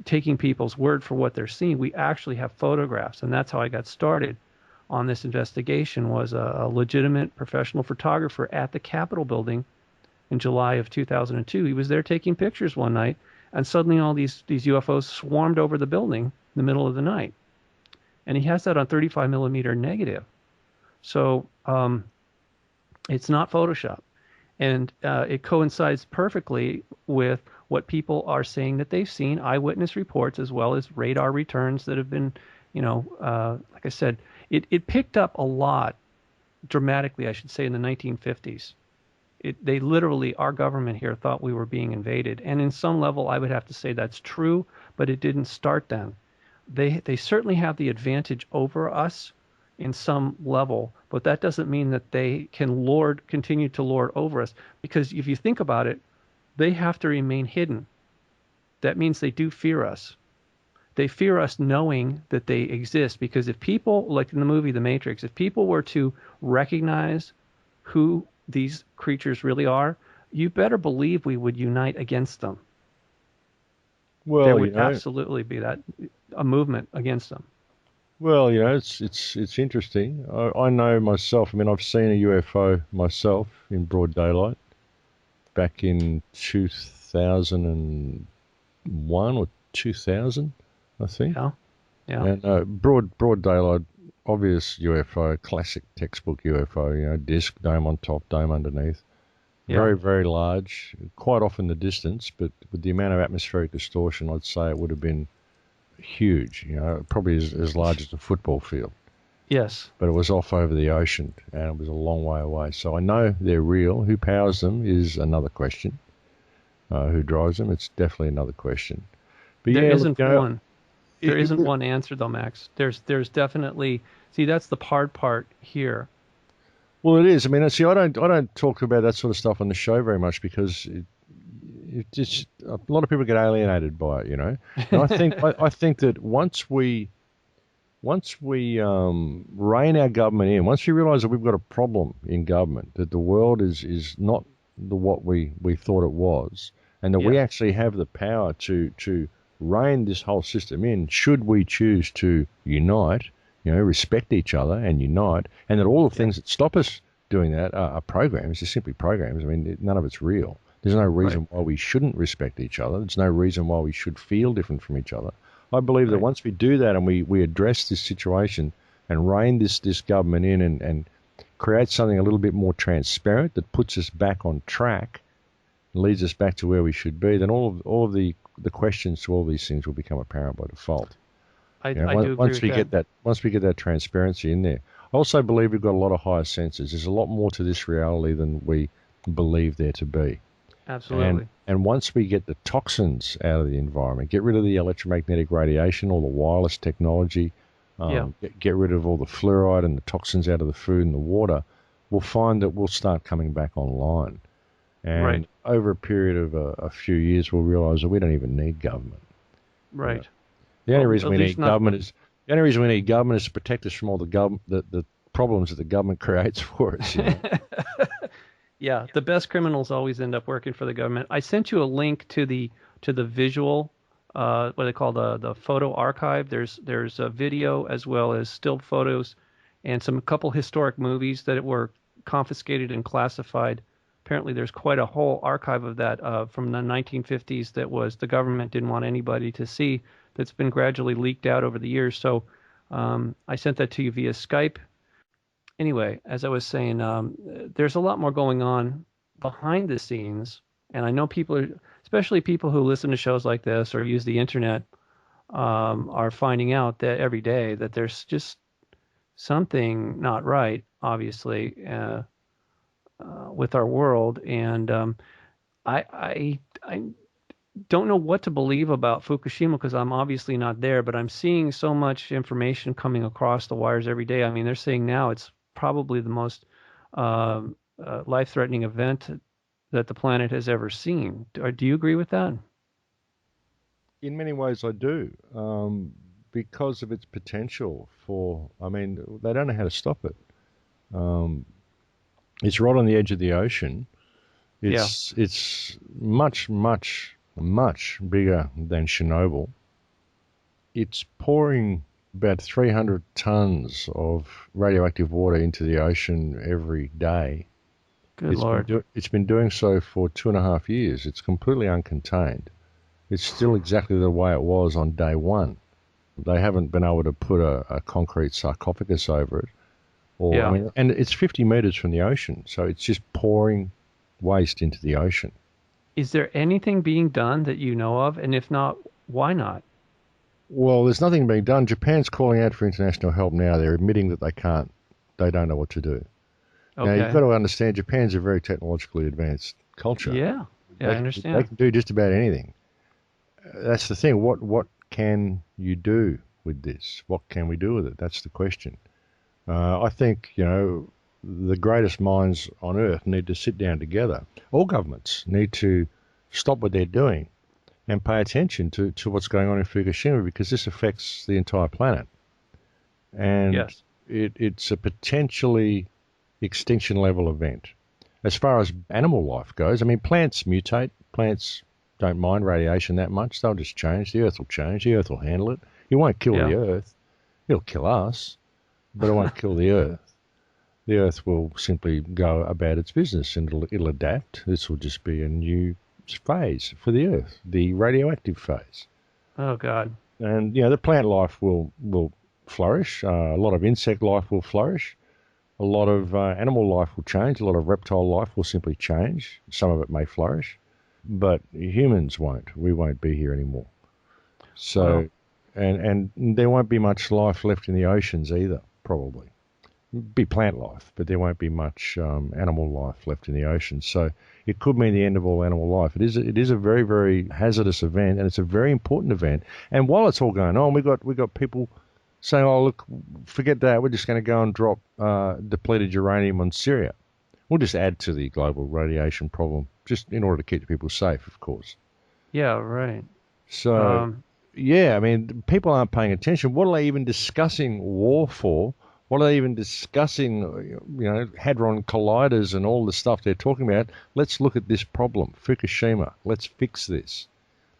taking people's word for what they're seeing. We actually have photographs, and that's how I got started on this investigation. Was a legitimate professional photographer at the Capitol building in July of 2002. He was there taking pictures one night, and suddenly all these UFOs swarmed over the building in the middle of the night. And he has that on 35 millimeter negative. So it's not Photoshop. And it coincides perfectly with what people are saying that they've seen, eyewitness reports, as well as radar returns that have been, like I said, it picked up a lot dramatically, I should say, in the 1950s. They literally, our government here thought we were being invaded. And in some level, I would have to say that's true, but it didn't start then. They certainly have the advantage over us in some level, but that doesn't mean that they can continue to lord over us. Because if you think about it, they have to remain hidden. That means they do fear us. They fear us knowing that they exist. Because if people, like in the movie The Matrix, if people were to recognize who these creatures really are, you better believe we would unite against them. There Well, would absolutely be a movement against them. it's interesting. I know myself. I mean, I've seen a UFO myself in broad daylight back in 2001 or 2000, I think. Yeah, yeah, And broad daylight, obvious UFO, classic textbook UFO. Disc, dome on top, dome underneath. yeah. Very, very large. Quite often the distance, but with the amount of atmospheric distortion, I'd say it would have been huge, probably as large as a football field. Yes. But it was off over the ocean, and it was a long way away. So I know they're real. Who powers them is another question. Who drives them? It's definitely another question. But There yeah, isn't one. There it, isn't one answer though, Max. There's definitely, see, that's the hard part here. well, it is. I mean, see, I don't talk about that sort of stuff on the show very much because it just a lot of people get alienated by it, And I think that once we rein our government in, once we realise that we've got a problem in government, that the world is not what we thought it was, and that we Yeah. actually have the power to rein this whole system in, should we choose to unite, respect each other and unite, and that all the things that stop us doing that are programs, they're simply programs. I mean, none of it's real. There's no Right. reason why we shouldn't respect each other. There's no reason why we should feel different from each other. I believe that Right. once we do that and we address this situation and rein this government in and create something a little bit more transparent that puts us back on track and leads us back to where we should be, then all of the questions to all these things will become apparent by default. I do agree Once with we that. get that transparency in there. I also believe we've got a lot of higher senses. There's a lot more to this reality than we believe there to be. Absolutely. And once we get the toxins out of the environment, get rid of the electromagnetic radiation, all the wireless technology, Yeah. get rid of all the fluoride and the toxins out of the food and the water, we'll find that we'll start coming back online. Right. And over a period of a few years, we'll realise that we don't even need government. Right. The only Well, reason at we least need not. government is to protect us from all the problems that the government creates for us. Yeah, the best criminals always end up working for the government. I sent you a link to the visual, what they call the photo archive. There's a video as well as still photos, and a couple historic movies that were confiscated and classified. Apparently, there's quite a whole archive of that from the 1950s that was the government didn't want anybody to see. That's been gradually leaked out over the years. So I sent that to you via Skype. Anyway, as I was saying, there's a lot more going on behind the scenes, and I know people are, especially people who listen to shows like this or use the internet, are finding out that every day that there's just something not right, obviously, with our world, and I don't know what to believe about Fukushima because I'm obviously not there, but I'm seeing so much information coming across the wires every day. I mean, they're saying now it's probably the most life-threatening event that the planet has ever seen. Do you agree with that? In many ways, I do, because of its potential for. I mean, they don't know how to stop it. Um, it's right on the edge of the ocean. Yeah. It's much, much, much bigger than Chernobyl. It's pouring about 300 tons of radioactive water into the ocean every day. Good Lord. It's been doing so for 2.5 years. It's completely uncontained. It's still exactly the way it was on day one. They haven't been able to put a concrete sarcophagus over it. I Yeah. mean, and it's 50 meters from the ocean, so it's just pouring waste into the ocean. Is there anything being done that you know of? And if not, why not? Well, there's nothing being done. Japan's calling out for international help now. They're admitting that they don't know what to do. Now, you've got Okay. to understand, Japan's a very technologically advanced culture. Yeah. Yeah, I They understand. can do just about anything. That's the thing. What can you do with this? What can we do with it? That's the question. I think, the greatest minds on earth need to sit down together. All governments need to stop what they're doing and pay attention to what's going on in Fukushima, because this affects the entire planet. And Yes. it's a potentially extinction level event. As far as animal life goes, I mean, plants mutate. Plants don't mind radiation that much. They'll just change. The Earth will change. The Earth will handle it. It won't kill Yeah. the Earth. It'll kill us, but it won't kill the Earth. The Earth will simply go about its business and it'll adapt. This will just be a new phase for the Earth, the radioactive phase. Oh God. And, the plant life will flourish. A lot of insect life will flourish. A lot of animal life will change. A lot of reptile life will simply change. Some of it may flourish, but humans won't. We won't be here anymore. Well, So And there won't be much life left in the oceans either, probably. Be plant life, but there won't be much animal life left in the ocean. So it could mean the end of all animal life. It is a very, very hazardous event, and it's a very important event. And while it's all going on, we got people saying, "Oh, look, forget that. We're just going to go and drop depleted uranium on Syria. We'll just add to the global radiation problem, just in order to keep the people safe, of course." Yeah, right. So, yeah, I mean, people aren't paying attention. What are they even discussing war for? What are they even discussing, hadron colliders and all the stuff they're talking about? Let's look at this problem, Fukushima. Let's fix this.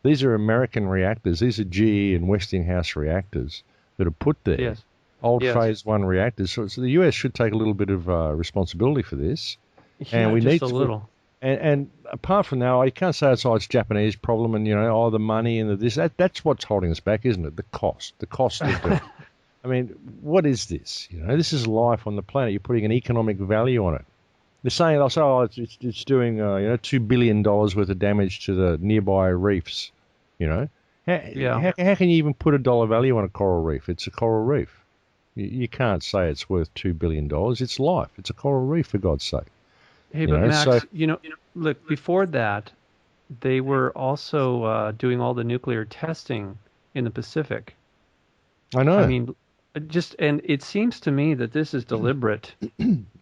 These are American reactors. These are GE and Westinghouse reactors that are put there. Yes. Old Yes. phase one reactors. So the US should take a little bit of responsibility for this. Yeah, And we just need a to, little. and apart from that, you can't say it's Japanese problem and, the money and the this. That's what's holding us back, isn't it? The cost of it. I mean, what is this? This is life on the planet. You're putting an economic value on it. They're saying, it's doing, $2 billion worth of damage to the nearby reefs. How can you even put a dollar value on a coral reef? It's a coral reef. You can't say it's worth $2 billion. It's life. It's a coral reef, for God's sake. Hey, but Max, look, before that, they were also doing all the nuclear testing in the Pacific. I know. I mean, and it seems to me that this is deliberate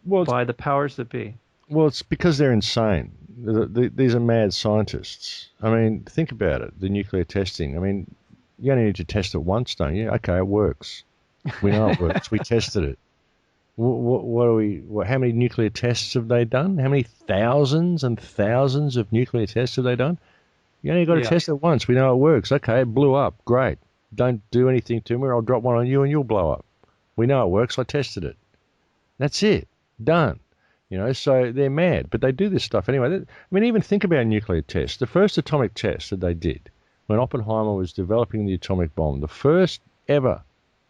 by the powers that be. Well, it's because they're insane. These are mad scientists. I mean, think about it, the nuclear testing. I mean, you only need to test it once, don't you? Okay, it works. We know it works. We tested it. How many nuclear tests have they done? How many thousands and thousands of nuclear tests have they done? You only got to test it once. We know it works. Okay, it blew up. Great. Don't do anything to me or I'll drop one on you and you'll blow up. We know it works. I tested it. That's it. Done. So they're mad, but they do this stuff anyway. I mean, even think about nuclear tests. The first atomic test that they did when Oppenheimer was developing the atomic bomb, the first ever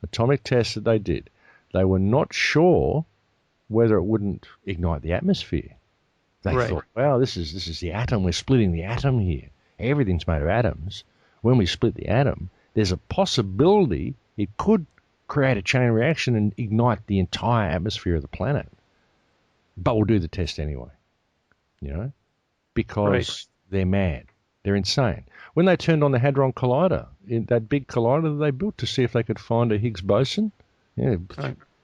atomic test that they did, they were not sure whether it wouldn't ignite the atmosphere. They thought, wow, this is the atom. We're splitting the atom here. Everything's made of atoms. When we split the atom, there's a possibility it could create a chain reaction and ignite the entire atmosphere of the planet. But we'll do the test anyway, because they're mad. They're insane. When they turned on the Hadron Collider, that big collider that they built to see if they could find a Higgs boson,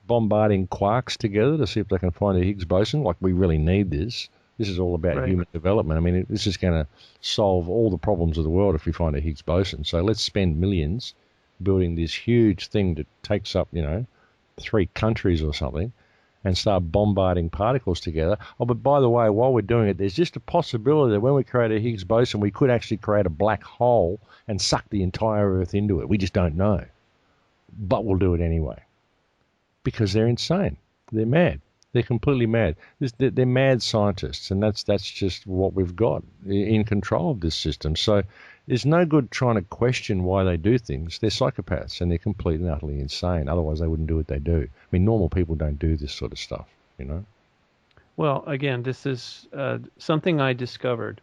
bombarding quarks together to see if they can find a Higgs boson, like we really need this. This is all about human development. I mean, this is going to solve all the problems of the world if we find a Higgs boson. So let's spend millions building this huge thing that takes up, 3 countries or something, and start bombarding particles together. Oh, but by the way, while we're doing it, there's just a possibility that when we create a Higgs boson, we could actually create a black hole and suck the entire Earth into it. We just don't know. But we'll do it anyway. Because they're insane. They're mad. They're completely mad. They're mad scientists, and that's just what we've got in control of this system. So there's no good trying to question why they do things. They're psychopaths, and they're completely and utterly insane. Otherwise, they wouldn't do what they do. I mean, normal people don't do this sort of stuff, Well, again, this is something I discovered.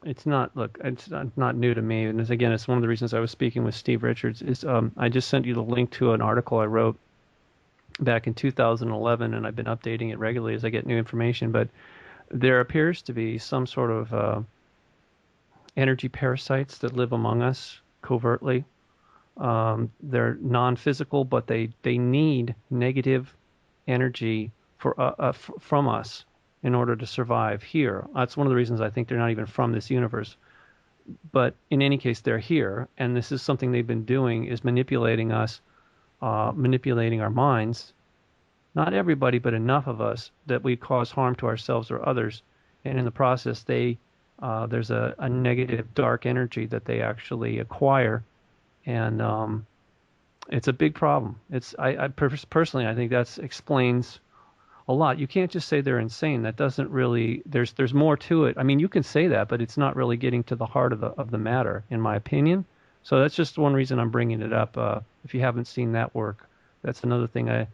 It's not new to me. And it's one of the reasons I was speaking with Steve Richards. I just sent you the link to an article I wrote back in 2011, and I've been updating it regularly as I get new information. But there appears to be some sort of energy parasites that live among us covertly. They're non-physical, but they need negative energy from us in order to survive here. That's one of the reasons I think they're not even from this universe. But in any case, they're here, and this is something they've been doing, is manipulating us, manipulating our minds. Not everybody, but enough of us that we cause harm to ourselves or others, and in the process, there's a negative dark energy that they actually acquire, and it's a big problem. Personally, I think that explains a lot. You can't just say they're insane. That doesn't really. There's more to it. I mean, you can say that, but it's not really getting to the heart of the matter, in my opinion. So that's just one reason I'm bringing it up. If you haven't seen that work, that's another thing.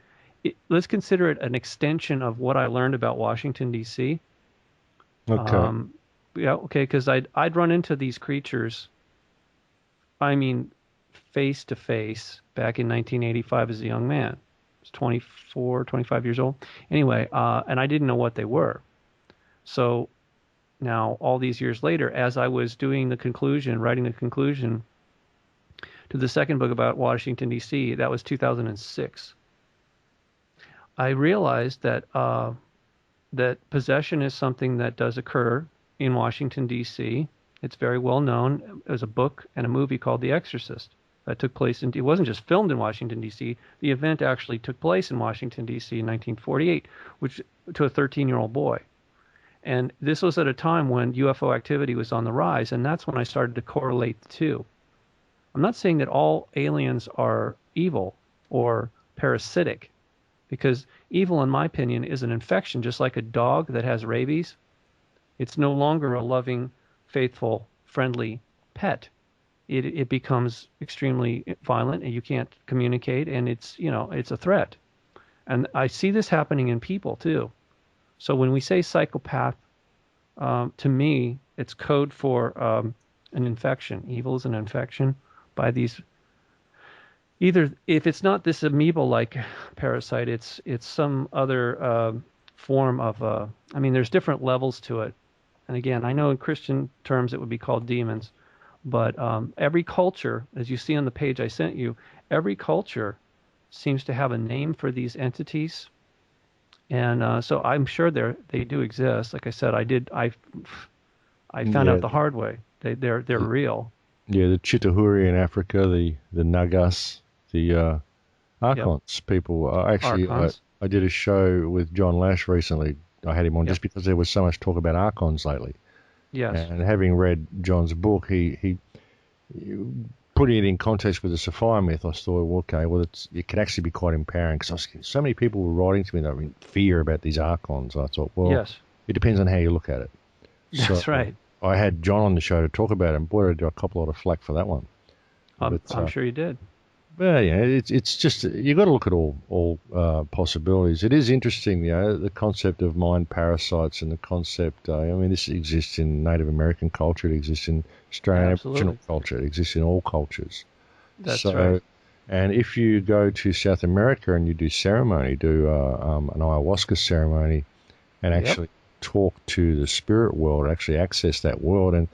Let's consider it an extension of what I learned about Washington, D.C. Okay. Because I'd run into these creatures. I mean, face to face back in 1985 as a young man. I was 24, 25 years old. Anyway, and I didn't know what they were. So now, all these years later, as I was doing the conclusion, writing the conclusion to the second book about Washington, D.C., that was 2006, I realized that possession is something that does occur in Washington, D.C. It's very well known. There's a book and a movie called The Exorcist that took place it wasn't just filmed in Washington, D.C. The event actually took place in Washington, D.C. in 1948, which to a 13-year-old boy. And this was at a time when UFO activity was on the rise, and that's when I started to correlate the two. I'm not saying that all aliens are evil or parasitic, because evil, in my opinion, is an infection, just like a dog that has rabies. It's no longer a loving, faithful, friendly pet. It becomes extremely violent, and you can't communicate, and it's a threat. And I see this happening in people too. So when we say psychopath, to me, it's code for an infection. Evil is an infection by these. Either if it's not this amoeba-like parasite, it's some other form of. I mean, there's different levels to it. And again, I know in Christian terms it would be called demons, but every culture, as you see on the page I sent you, every culture seems to have a name for these entities. And so I'm sure they do exist. Like I said, I found out the hard way. They're real. Yeah, the Chitahuri in Africa, the Nagas, the Archons people. Actually, I did a show with John Lash recently. I had him on just because there was so much talk about Archons lately. Yes. And having read John's book, he putting it in context with the Sophia myth, I thought, well, okay, well, it could actually be quite empowering because so many people were writing to me that were in fear about these Archons. I thought, well, it depends on how you look at it. That's right. I had John on the show to talk about it, and boy, I did a couple lot of flack for that one. I'm sure you did. Well, yeah, it's just you got to look at all possibilities. It is interesting, the concept of mind parasites and the concept. I mean, this exists in Native American culture. It exists in Australian Aboriginal culture. It exists in all cultures. That's right. And if you go to South America and you do ceremony, an ayahuasca ceremony, and actually talk to the spirit world, actually access that world, and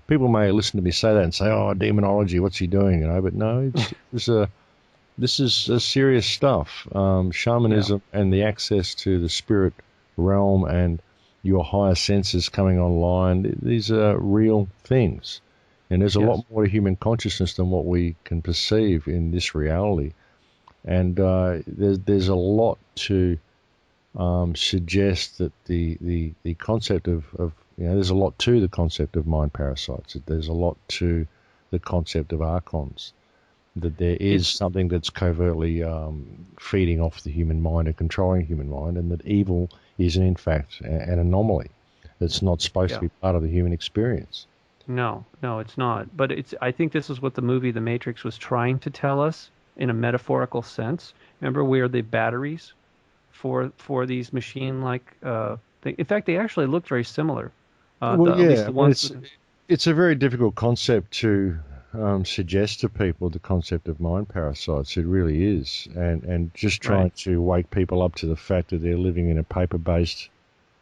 people may listen to me say that and say, "Oh, demonology, what's he doing?" But no, this is serious stuff. Shamanism and the access to the spirit realm and your higher senses coming online. These are real things, and there's a lot more to human consciousness than what we can perceive in this reality. And there's a lot to suggest that the concept of there's a lot to the concept of mind parasites. There's a lot to the concept of archons. That there is something that's covertly feeding off the human mind and controlling the human mind, and that evil is in fact an anomaly that's not supposed to be part of the human experience. No, it's not. But I think this is what the movie The Matrix was trying to tell us in a metaphorical sense. Remember, we're the batteries for these machine-like things. In fact, they actually look very similar. At least the ones it's a very difficult concept to suggest to people, the concept of mind parasites. It really is. And just trying to wake people up to the fact that they're living in a paper-based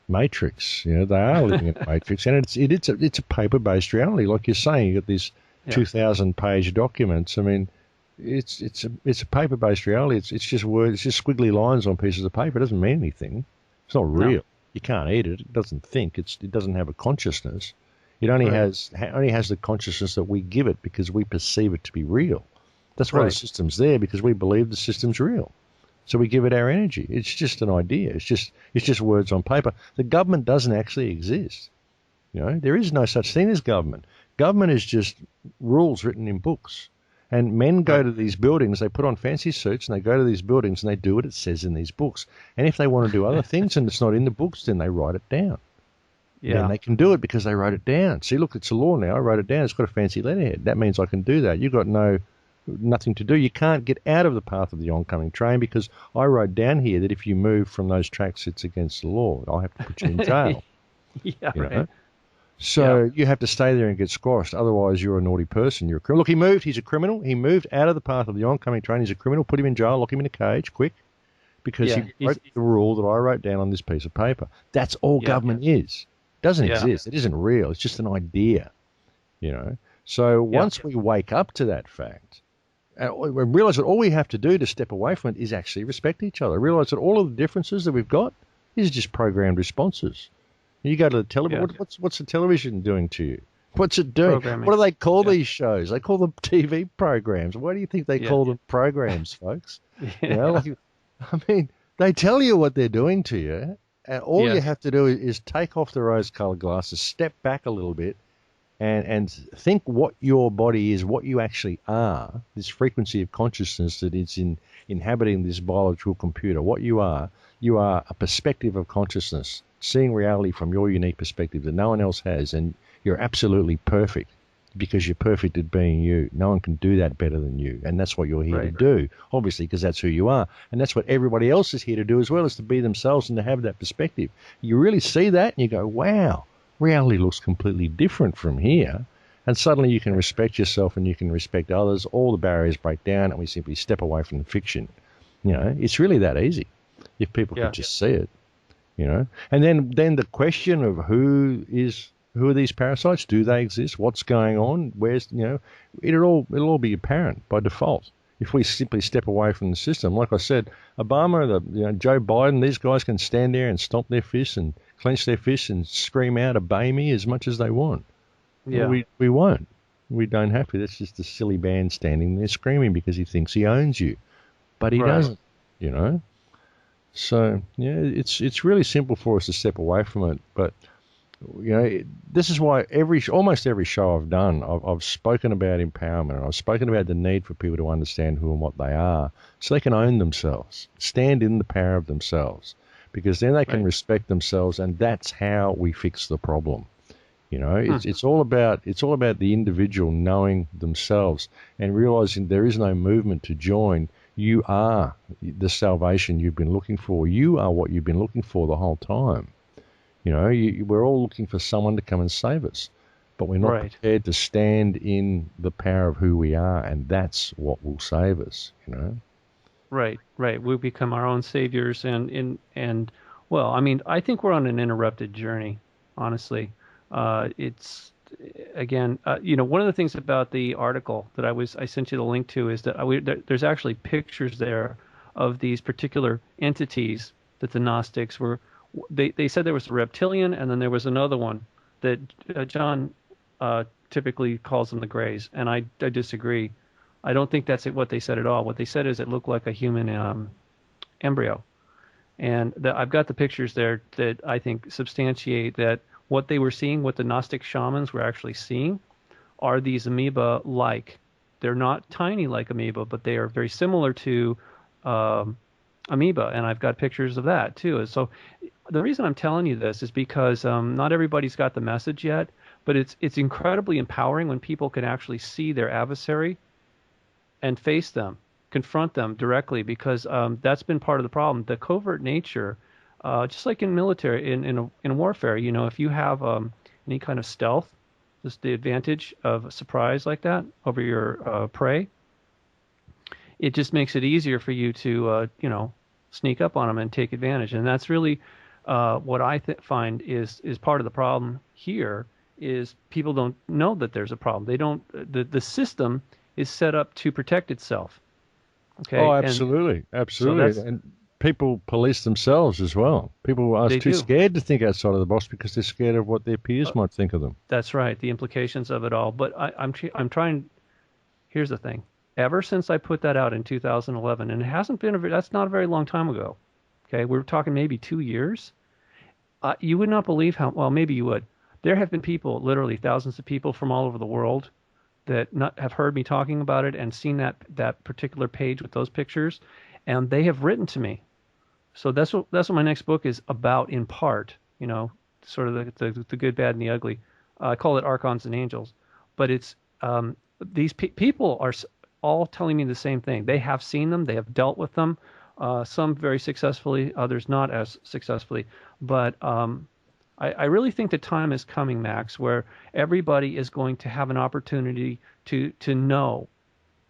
matrix. They are living in a matrix, and it's a paper-based reality. Like you're saying, you got these 2,000-page documents. I mean, it's a paper-based reality. It's just words. It's just squiggly lines on pieces of paper. It doesn't mean anything. It's not real. No. You can't eat it. It doesn't think. It doesn't have a consciousness. It only has the consciousness that we give it because we perceive it to be real. That's why the system's there, because we believe the system's real. So we give it our energy. It's just an idea. It's just words on paper. The government doesn't actually exist. There is no such thing as government. Government is just rules written in books. And men go to these buildings, they put on fancy suits, and they go to these buildings and they do what it says in these books. And if they want to do other things and it's not in the books, then they write it down. Yeah. And they can do it because they wrote it down. See, look, it's a law now. I wrote it down. It's got a fancy letterhead. That means I can do that. You've got nothing to do. You can't get out of the path of the oncoming train because I wrote down here that if you move from those tracks, it's against the law. I'll have to put you in jail. Right. Yeah. So you have to stay there and get squashed. Otherwise, you're a naughty person. You're a criminal. Look, he moved. He's a criminal. He moved out of the path of the oncoming train. He's a criminal. Put him in jail. Lock him in a cage, quick, because Yeah. he broke the rule that I wrote down on this piece of paper. That's all Yeah. government is. It doesn't Yeah. exist. It isn't real. It's just an idea, you know. So Yeah. once we wake up to that fact, and we realize that all we have to do to step away from it is actually respect each other. Realize that all of the differences that we've got is just programmed responses. You go to the television. Yeah. What's the television doing to you? What's it doing? Programming. What do they call Yeah. these shows? They call them TV programs. Why do you think they Yeah. call them programs, folks? Yeah. You know, like, I mean, they tell you what they're doing to you, and all you Yes. have to do is take off the rose-colored glasses, step back a little bit, and think what your body is, what you actually are, this frequency of consciousness that is inhabiting this biological computer. What you are a perspective of consciousness, seeing reality from your unique perspective that no one else has, and you're absolutely perfect because you're perfect at being you. No one can do that better than you, and that's what you're here to do, obviously, because that's who you are, and that's what everybody else is here to do as well, is to be themselves and to have that perspective. You really see that, and you go, wow, reality looks completely different from here. And suddenly you can respect yourself and you can respect others. All the barriers break down and we simply step away from the fiction. You know, it's really that easy if people could just see it, you know. And then the question of who are these parasites? Do they exist? What's going on? Where's, you know, it'll all be apparent by default if we simply step away from the system. Like I said, Obama, Joe Biden, these guys can stand there and stomp their fists and clench their fists and scream out, obey me as much as they want. Yeah. Well, we won't. We don't have to. That's just a silly band standing there screaming because he thinks he owns you. But he doesn't, you know. So, yeah, it's really simple for us to step away from it. But, you know, this is why almost every show I've done, I've spoken about empowerment. I've spoken about the need for people to understand who and what they are so they can own themselves, stand in the power of themselves, because then they can respect themselves, and that's how we fix the problem. You know, it's all about the individual knowing themselves and realizing there is no movement to join. You are the salvation you've been looking for. You are what you've been looking for the whole time. You know, we're all looking for someone to come and save us, but we're not prepared to stand in the power of who we are, and that's what will save us. You know. Right. We become our own saviors, and well, I mean, I think we're on an interrupted journey, honestly. It's again, you know, one of the things about the article that I sent you the link to is that there's actually pictures there of these particular entities that the Gnostics were. They said there was a reptilian, and then there was another one that John typically calls them the Greys, and I disagree. I don't think that's what they said at all. What they said is it looked like a human embryo, and I've got the pictures there that I think substantiate that what they were seeing, what the Gnostic shamans were actually seeing, are these amoeba-like. They're not tiny like amoeba, but they are very similar to amoeba, and I've got pictures of that too. So the reason I'm telling you this is because not everybody's got the message yet, but it's incredibly empowering when people can actually see their adversary and face them, confront them directly, because that's been part of the problem. The covert nature, just like in military, in warfare, you know, if you have any kind of stealth, just the advantage of a surprise like that over your prey, it just makes it easier for you to, you know, sneak up on them and take advantage. And that's really what I find is part of the problem here is people don't know that there's a problem. They don't. The system is set up to protect itself. Okay. Oh, absolutely, absolutely. So and people police themselves as well. People are too scared to think outside of the box because they're scared of what their peers might think of them. That's right. The implications of it all. But I'm trying. Here's the thing. Ever since I put that out in 2011, and it hasn't been that's not a very long time ago. Okay, we're talking maybe 2 years. You would not believe how well. Maybe you would. There have been people, literally thousands of people from all over the world, that have heard me talking about it and seen that particular page with those pictures, and they have written to me. So that's what my next book is about, in part. You know, sort of the good, bad, and the ugly. I call it Archons and Angels, but it's these people are all telling me the same thing. They have seen them, they have dealt with them, some very successfully, others not as successfully, but I really think the time is coming, Max, where everybody is going to have an opportunity to know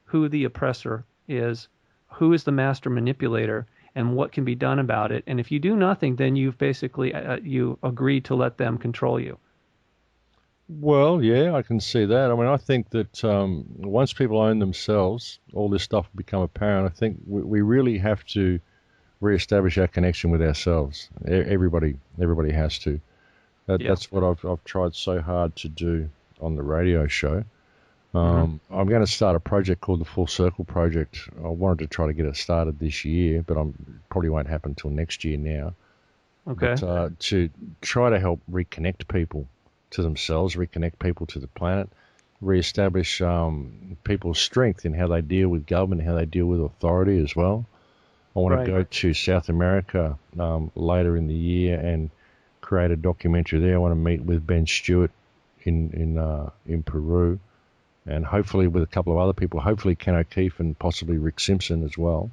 who the oppressor is, who is the master manipulator, and what can be done about it. And if you do nothing, then you've basically you agree to let them control you. Well, yeah, I can see that. I mean, I think that once people own themselves, all this stuff will become apparent. I think we really have to reestablish our connection with ourselves. Everybody has to. Yeah. That's what I've tried so hard to do on the radio show. Hmm. I'm going to start a project called the Full Circle Project. I wanted to try to get it started this year, but probably won't happen until next year now. But Okay. to try to help reconnect people to themselves, reconnect people to the planet, reestablish people's strength in how they deal with government, how they deal with authority as well. I want to Right. go to South America later in the year and create a documentary there. I want to meet with Ben Stewart in Peru, and hopefully with a couple of other people, hopefully Ken O'Keefe and possibly Rick Simpson as well,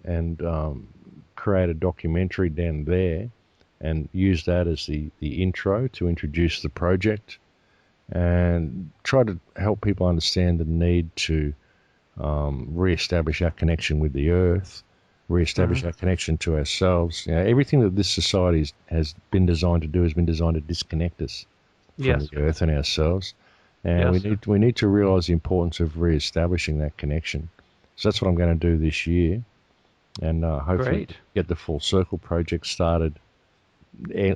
and create a documentary down there and use that as the intro to introduce the project and try to help people understand the need to re-establish our connection with the earth, Hmm. re-establish our connection to ourselves. You know, everything that this society has been designed to do has been designed to disconnect us from Yes. the earth and ourselves. And Yes. we need to realise the importance of re-establishing that connection. So that's what I'm going to do this year, and hopefully Great. get the Full Circle project started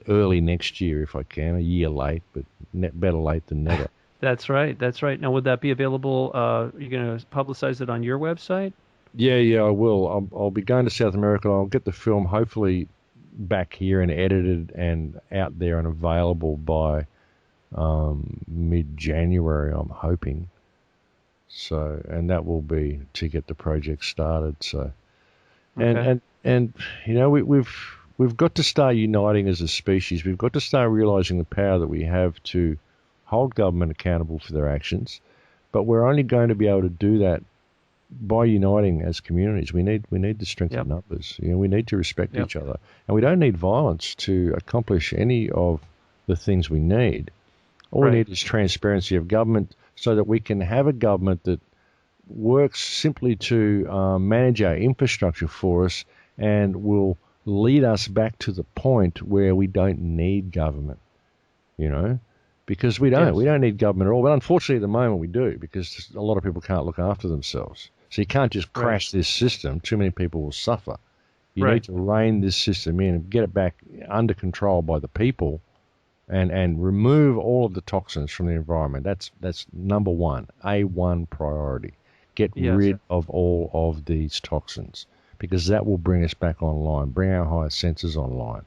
early next year if I can, a year late, but better late than never. That's right. That's right. Now, would that be available? You're going to publicize it on your website? Yeah, I will. I'll be going to South America. I'll get the film hopefully back here and edited and out there and available by mid-January, I'm hoping. So, and that will be to get the project started. So, and Okay. and and you know, we've got to start uniting as a species. We've got to start realizing the power that we have to hold government accountable for their actions. But we're only going to be able to do that by uniting as communities. We need the strength of Yep. numbers. You know, we need to respect Yep. each other, and we don't need violence to accomplish any of the things we need. All we Right. need is transparency of government, so that we can have a government that works simply to manage our infrastructure for us and will lead us back to the point where we don't need government. You know, because we Yes. don't need government at all. But unfortunately, at the moment, we do, because a lot of people can't look after themselves. So you can't just Right. crash this system. Too many people will suffer. You need Right. to rein this system in and get it back under control by the people, and remove all of the toxins from the environment. That's number one, A1 priority. Get Yes. rid of all of these toxins, because that will bring us back online, bring our higher senses online.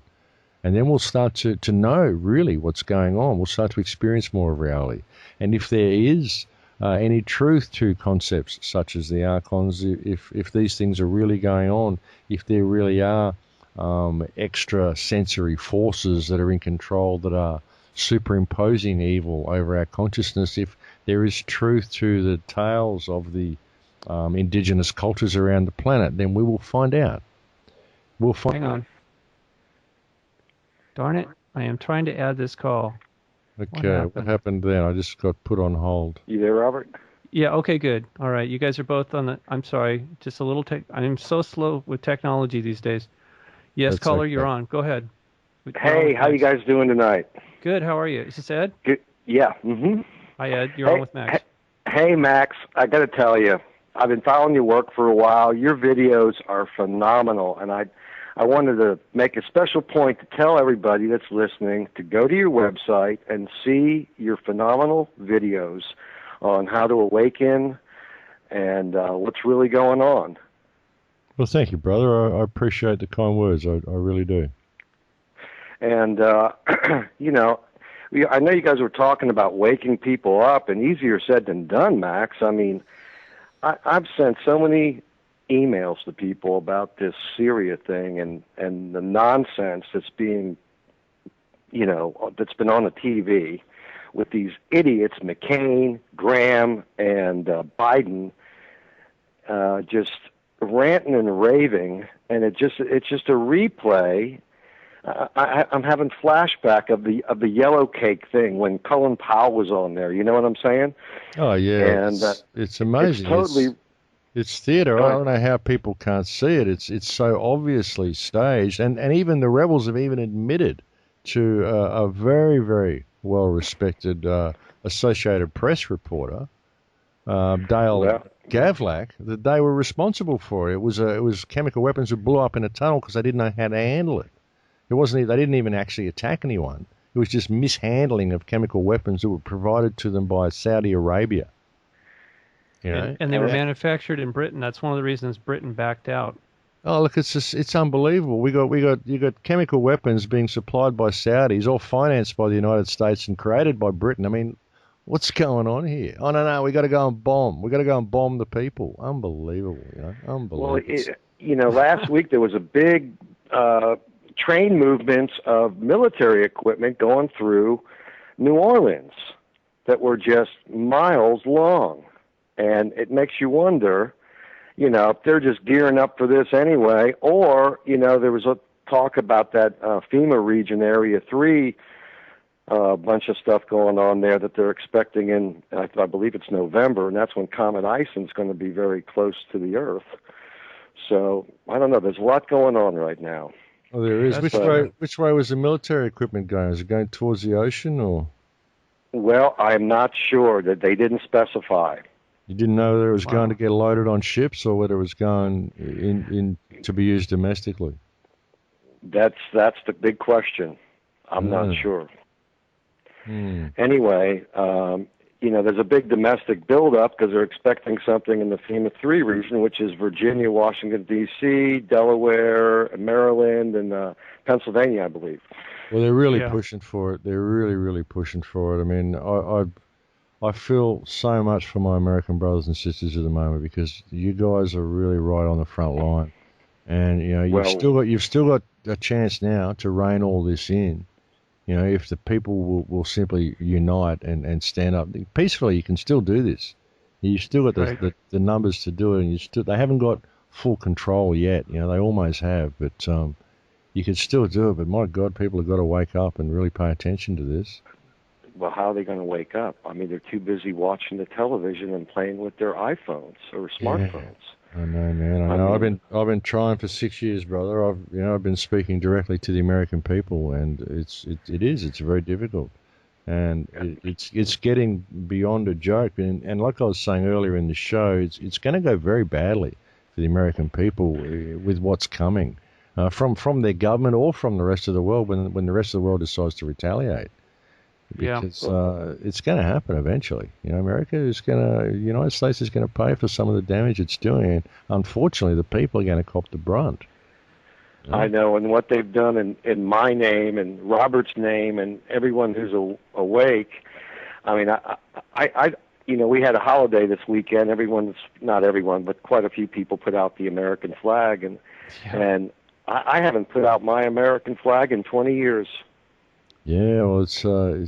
And then we'll start to know really what's going on. We'll start to experience more of reality. And if there is any truth to concepts such as the archons, if these things are really going on, if there really are extra sensory forces that are in control, that are superimposing evil over our consciousness, if there is truth to the tales of the indigenous cultures around the planet, then we will find out. We'll find. Hang on. Darn it. I am trying to add this call. What Okay, what happened? happened then? I just got put on hold. You there, Robert? Yeah, okay, good. All right. You guys are both on the. I'm sorry. Just a little tech. I'm so slow with technology these days. Yes, That's caller, you're okay. on. Go ahead. You're on Hey, with how you Max. guys doing tonight? Good. How are you? Is this Ed? Good. Yeah. Mm-hmm. Hi, Ed. You're on Hey, with Max. hey, hey, Max. I got to tell you, I've been following your work for a while. Your videos are phenomenal, and I wanted to make a special point to tell everybody that's listening to go to your website and see your phenomenal videos on how to awaken and what's really going on. Well, thank you, brother. I appreciate the kind words. I really do. And you know, I know you guys were talking about waking people up, and easier said than done, Max. I mean, I've sent so many emails to people about this Syria thing and the nonsense that's being, that's been on the TV with these idiots, McCain, Graham, and Biden, just ranting and raving, and it's just a replay I'm having flashback of the yellow cake thing when Colin Powell was on there. You know what I'm saying? Oh yeah, And it's amazing. it's totally. It's theatre. I don't know how people can't see it. It's so obviously staged, and even the rebels have even admitted to a very, very well respected Associated Press reporter, Dale Well, Gavlak, that they were responsible for it. It was chemical weapons that blew up in a tunnel because they didn't know how to handle it. It wasn't. They didn't even actually attack anyone. It was just mishandling of chemical weapons that were provided to them by Saudi Arabia. You know? And they were manufactured in Britain. That's one of the reasons Britain backed out. Oh, look, it's unbelievable. You got chemical weapons being supplied by Saudis, all financed by the United States and created by Britain. I mean, what's going on here? Oh no, we got to go and bomb. We got to go and bomb the people. Unbelievable, unbelievable. Well, last week there was a big train movements of military equipment going through New Orleans that were just miles long. And it makes you wonder, if they're just gearing up for this anyway, or, there was a talk about that FEMA region, Area 3, a bunch of stuff going on there that they're expecting in, I believe it's November, and that's when Comet Ison's going to be very close to the Earth. So, I don't know, there's a lot going on right now. Oh, there is. Which way was the military equipment going? Is it going towards the ocean, or? Well, I'm not sure. That they didn't specify. You didn't know whether it was going to get loaded on ships or whether it was going in to be used domestically. That's the big question. I'm not sure. Anyway, there's a big domestic buildup because they're expecting something in the FEMA 3 region, which is Virginia, Washington, D.C., Delaware, Maryland, and Pennsylvania, I believe. Well, they're really pushing for it. They're really, really pushing for it. I mean, I feel so much for my American brothers and sisters at the moment because you guys are really right on the front line, and you've still got a chance now to rein all this in. If the people will simply unite and stand up peacefully, you can still do this. You still got the numbers to do it, and they haven't got full control yet. They almost have, but you can still do it. But my God, people have got to wake up and really pay attention to this. Well, how are they going to wake up? I mean, they're too busy watching the television and playing with their iPhones or smartphones. I know, man. I know. I've been trying for 6 years, brother. I've been speaking directly to the American people, and it's very difficult, and it's getting beyond a joke. And like I was saying earlier in the show, it's going to go very badly for the American people with what's coming from their government or from the rest of the world when the rest of the world decides to retaliate. Because it's going to happen eventually. America is the United States is going to pay for some of the damage it's doing. And unfortunately, the people are going to cop the brunt. I know, and what they've done in my name and Robert's name and everyone who's awake. I mean, I we had a holiday this weekend. Not everyone, but quite a few people put out the American flag, and I haven't put out my American flag in 20 years. Yeah, well, it's a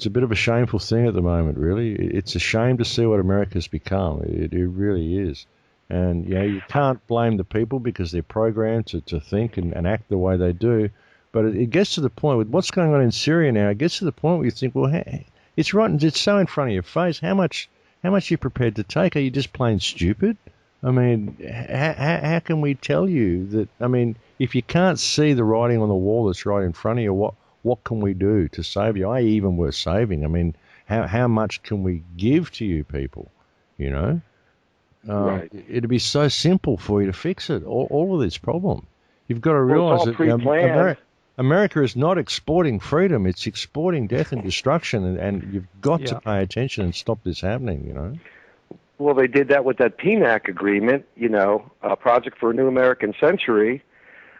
bit of a shameful thing at the moment, really. It's a shame to see what America's become. It really is. And, you can't blame the people because they're programmed to think and act the way they do. But it gets to the point with what's going on in Syria now, it gets to the point where you think, well, hey, it's right, it's so in front of your face. How much are you prepared to take? Are you just plain stupid? I mean, how can we tell you that, if you can't see the writing on the wall that's right in front of you, what can we do to save you? Even worth saving. I mean, how much can we give to you people? Right. It'd be so simple for you to fix it. All of this problem. You've got to realize that America is not exporting freedom; it's exporting death and destruction. And you've got to pay attention and stop this happening. Well, they did that with that PNAC agreement. A Project for a New American Century,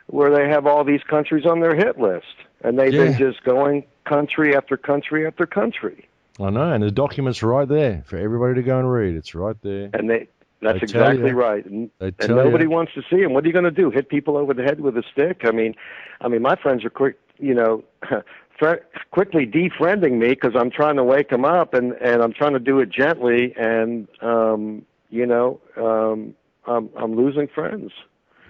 where they have all these countries on their hit list. And they've been just going country after country after country. I know, and the document's right there for everybody to go and read. It's right there. And that's exactly right. And nobody wants to see them. What are you going to do? Hit people over the head with a stick? I mean, my friends are quickly defriending me because I'm trying to wake them up, and I'm trying to do it gently, and I'm losing friends.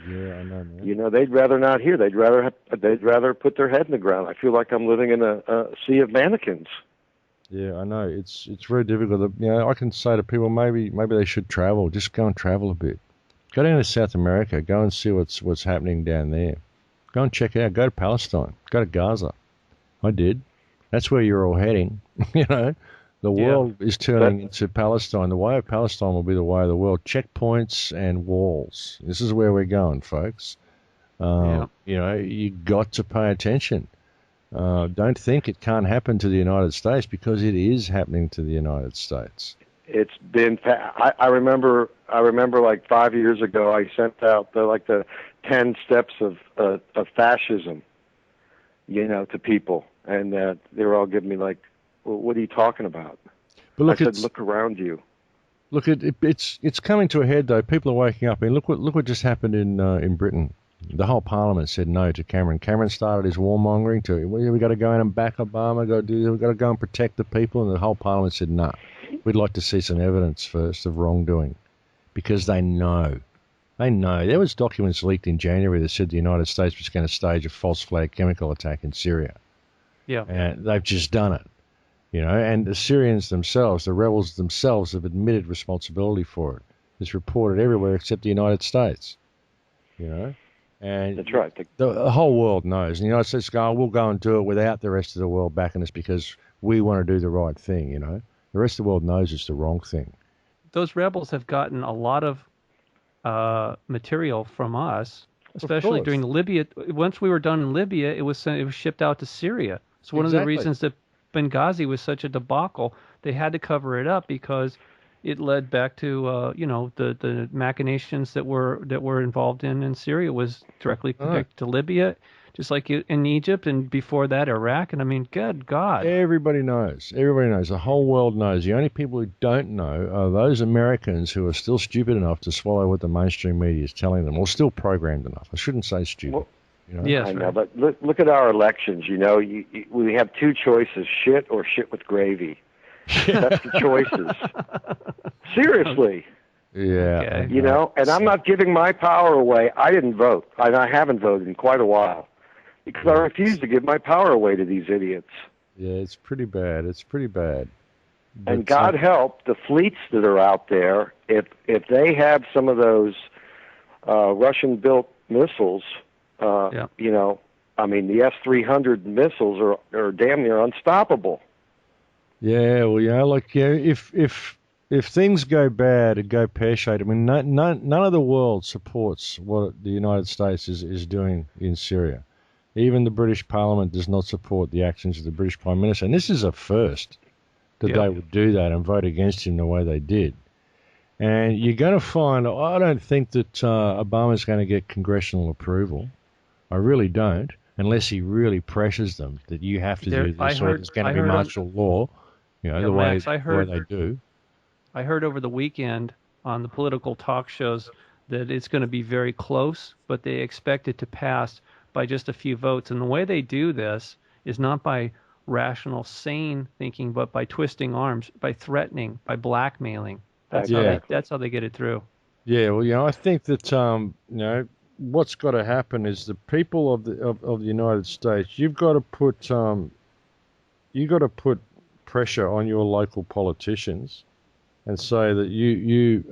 Yeah, I know, man. You know, they'd rather not hear. They'd rather put their head in the ground. I feel like I'm living in a sea of mannequins. Yeah, I know. It's very difficult. You know, I can say to people, maybe they should travel. Just go and travel a bit. Go down to South America. Go and see what's happening down there. Go and check it out. Go to Palestine. Go to Gaza. I did. That's where you're all heading. You know, the world is turning into Palestine. The way of Palestine will be the way of the world. Checkpoints and walls. This is where we're going, folks. You know, you got to pay attention. Don't think it can't happen to the United States, because it is happening to the United States. It's been. I remember like 5 years ago, I sent out the 10 steps of fascism, you know, to people, and they were all giving me like, well, what are you talking about? But look, I said, look around you. Look, it's coming to a head though. People are waking up. I mean, look what just happened in Britain. The whole Parliament said no to Cameron. Cameron started his warmongering to, well, we got to go in and back Obama. We got to go and protect the people, and the whole Parliament said no. We'd like to see some evidence first of wrongdoing, because they know. They know. There was documents leaked in January that said the United States was going to stage a false flag chemical attack in Syria. Yeah. And they've just done it. You know, and the Syrians themselves, the rebels themselves, have admitted responsibility for it. It's reported everywhere except the United States. You know? And that's right. The whole world knows. And the United States go, we'll go and do it without the rest of the world backing us because we want to do the right thing, you know. The rest of the world knows it's the wrong thing. Those rebels have gotten a lot of material from us, especially during the Libya. Once we were done in Libya, it was shipped out to Syria. So one of the reasons that Benghazi was such a debacle, they had to cover it up because it led back to the machinations that were involved in Syria was directly connected to Libya, just like in Egypt, and before that Iraq. And I mean, good God, everybody knows. Everybody knows. The whole world knows. The only people who don't know are those Americans who are still stupid enough to swallow what the mainstream media is telling them, or still programmed enough. I shouldn't say stupid. Well, you know? Yes, I know, but look at our elections. You know, we have two choices: shit or shit with gravy. That's the choices. Seriously. Yeah. Okay. You know, and I'm not giving my power away. I didn't vote, and I haven't voted in quite a while because I refuse to give my power away to these idiots. Yeah, it's pretty bad. It's pretty bad. And God help the fleets that are out there. If they have some of those Russian-built missiles, you know, I mean, the S-300 missiles are damn near unstoppable. Yeah, well, you know, like, yeah, if things go bad and go pear-shaped, I mean, none of the world supports what the United States is doing in Syria. Even the British Parliament does not support the actions of the British Prime Minister. And this is a first that they would do that and vote against him the way they did. And you're going to find, I don't think that Obama's going to get congressional approval. I really don't, unless he really pressures them that you have to do this, or there's going to be martial law, you know, the way they do. I heard over the weekend on the political talk shows that it's going to be very close, but they expect it to pass by just a few votes. And the way they do this is not by rational, sane thinking, but by twisting arms, by threatening, by blackmailing. That's how they get it through. Yeah, well, you know, I think that you know, what's got to happen is the people of the United States. You've got to put pressure on your local politicians, and say that you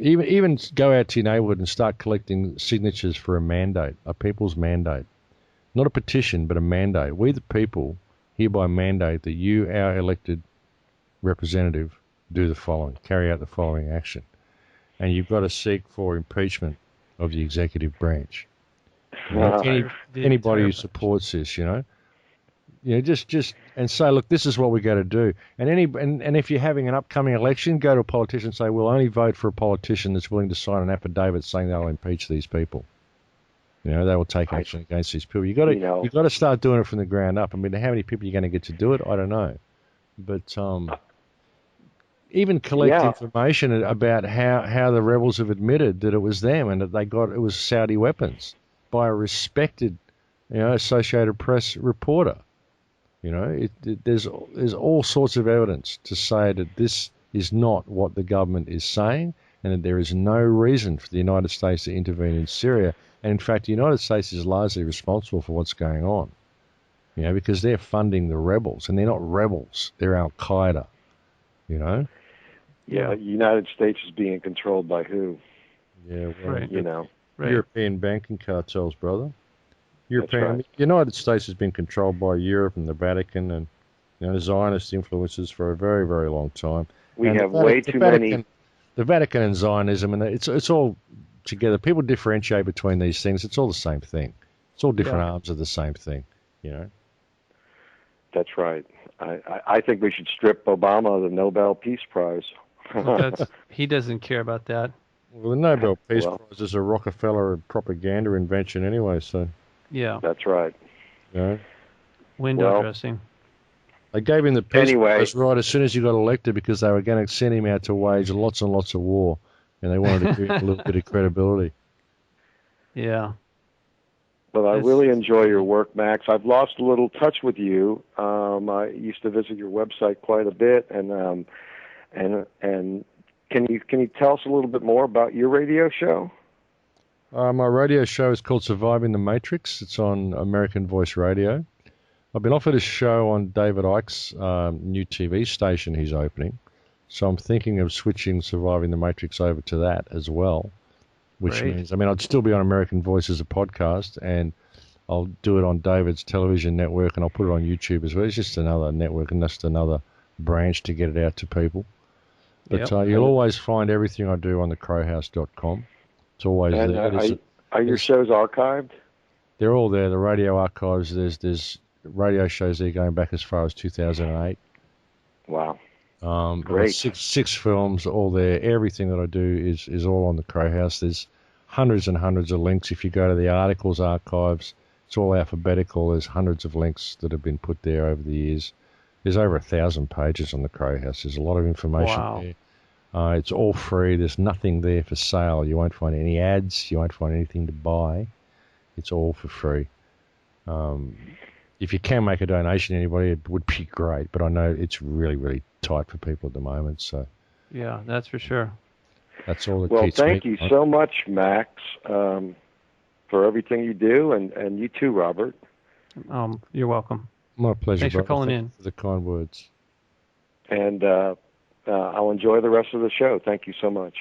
even go out to your neighborhood and start collecting signatures for a mandate, a people's mandate, not a petition, but a mandate. We the people hereby mandate that you, our elected representative, do the following, carry out the following action, and you've got to seek for impeachment of the executive branch. You know, anybody who supports this, you know, just and say, look, this is what we got to do. And if you're having an upcoming election, go to a politician and say, we'll only vote for a politician that's willing to sign an affidavit saying they'll impeach these people. You know, they will take action against these people. You got to start doing it from the ground up. I mean, how many people are you going to get to do it? I don't know, but even collect information about how the rebels have admitted that it was them and that it was Saudi weapons by a respected, you know, Associated Press reporter. You know, there's all sorts of evidence to say that this is not what the government is saying, and there is no reason for the United States to intervene in Syria. And in fact, the United States is largely responsible for what's going on, because they're funding the rebels, and they're not rebels; they're Al Qaeda. Yeah, the United States is being controlled by who? Yeah, well, right. Right. European banking cartels, brother. That's right. The United States has been controlled by Europe and the Vatican and Zionist influences for a very, very long time. We and have way too many. The Vatican and Zionism, and it's all together. People differentiate between these things. It's all the same thing. It's all different arms of the same thing. That's right. I think we should strip Obama of the Nobel Peace Prize. Well, he doesn't care about that. Well, the Nobel Peace Prize is a Rockefeller propaganda invention anyway, so... Yeah. That's right. Window dressing. They gave him the Peace Prize right as soon as he got elected because they were going to send him out to wage lots and lots of war, and they wanted to give him a little bit of credibility. Yeah. Well, I really enjoy your work, Max. I've lost a little touch with you. I used to visit your website quite a bit, and can you tell us a little bit more about your radio show? My radio show is called Surviving the Matrix. It's on American Voice Radio. I've been offered a show on David Icke's new TV station he's opening, so I'm thinking of switching Surviving the Matrix over to that as well, which means, I'd still be on American Voice as a podcast, and I'll do it on David's television network, and I'll put it on YouTube as well. It's just another network and just another branch to get it out to people. But you'll always find everything I do on thecrowhouse.com. It's always there. Are your shows archived? They're all there. The radio archives, there's radio shows there going back as far as 2008. Wow. Great. Six films, all there. Everything that I do is all on the Crow House. There's hundreds and hundreds of links. If you go to the articles archives, it's all alphabetical. There's hundreds of links that have been put there over the years. There's over 1,000 pages on the Crow House. There's a lot of information there. It's all free. There's nothing there for sale. You won't find any ads. You won't find anything to buy. It's all for free. If you can make a donation to anybody, it would be great. But I know it's really, really tight for people at the moment. So yeah, that's for sure. That's all that keeps keeps me. Well, thank you so much, Max, for everything you do, and you too, Robert. You're welcome. My pleasure. Thanks for calling in. For the kind words. And I'll enjoy the rest of the show. Thank you so much.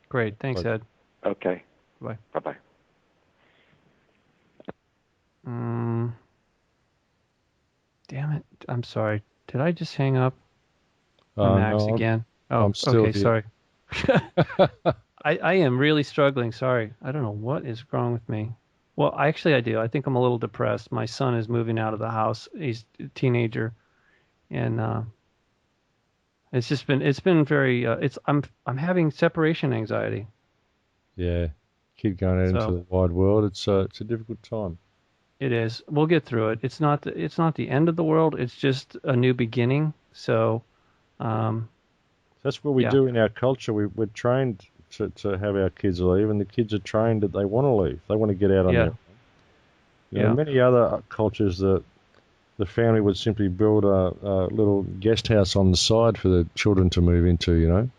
Great. Thanks, Ed. Okay. Bye. Bye-bye. Damn it. I'm sorry. Did I just hang up on Max again? I'm still okay, sorry. I am really struggling. Sorry. I don't know what is wrong with me. Well, actually I do. I think I'm a little depressed. My son is moving out of the house. He's a teenager. And it's been very I'm having separation anxiety. Yeah. Kid going out into the wide world. It's a difficult time. It is. We'll get through it. It's not the end of the world. It's just a new beginning. So that's what we do in our culture. We're trained to have our kids leave, and the kids are trained that they want to leave. They want to get out on their own. In many other cultures, the family would simply build a little guest house on the side for the children to move into.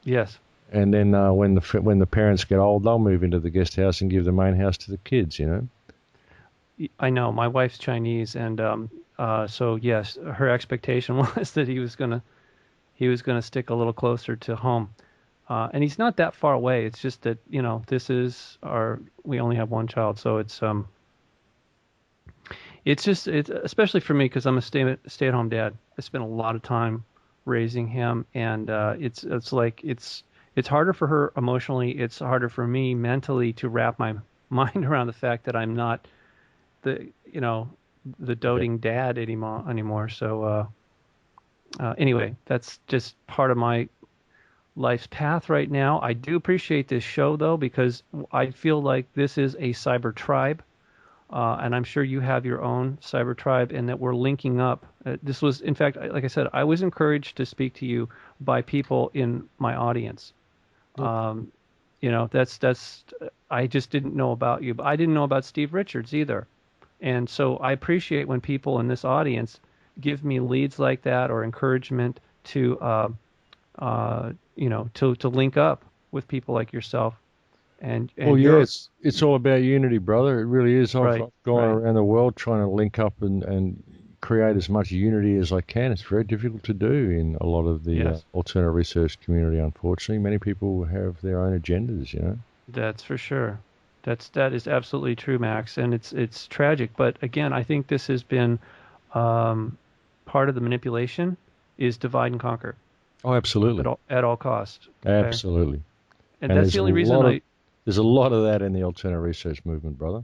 Yes. And then when the parents get old, they'll move into the guest house and give the main house to the kids. I know. My wife's Chinese, and so yes, her expectation was that he was gonna stick a little closer to home, and he's not that far away. It's just that we only have one child, so it's especially for me because I'm a stay-at-home dad. I spend a lot of time raising him, and it's harder for her emotionally. It's harder for me mentally to wrap my mind around the fact that I'm not the doting dad anymore. So anyway, that's just part of my life's path right now. I do appreciate this show though, because I feel like this is a cyber tribe, and I'm sure you have your own cyber tribe, and that we're linking up. This was, in fact, like I said, I was encouraged to speak to you by people in my audience. That's I just didn't know about you, but I didn't know about Steve Richards either. And so I appreciate when people in this audience give me leads like that or encouragement to link up. with people like yourself Well, and yeah, your it's all about unity, brother. It really is. right, I've gone right. around the world trying to link up and create as much unity as I can. It's very difficult to do in a lot of the Yes, alternative research community. Unfortunately, many people have their own agendas. that's for sure. That is absolutely true, Max, and it's tragic. But again, I think this has been um, part of the manipulation is divide and conquer Oh, absolutely, at all costs. Okay, absolutely. and And that's the only reason I there's a lot of that in the alternative research movement, brother.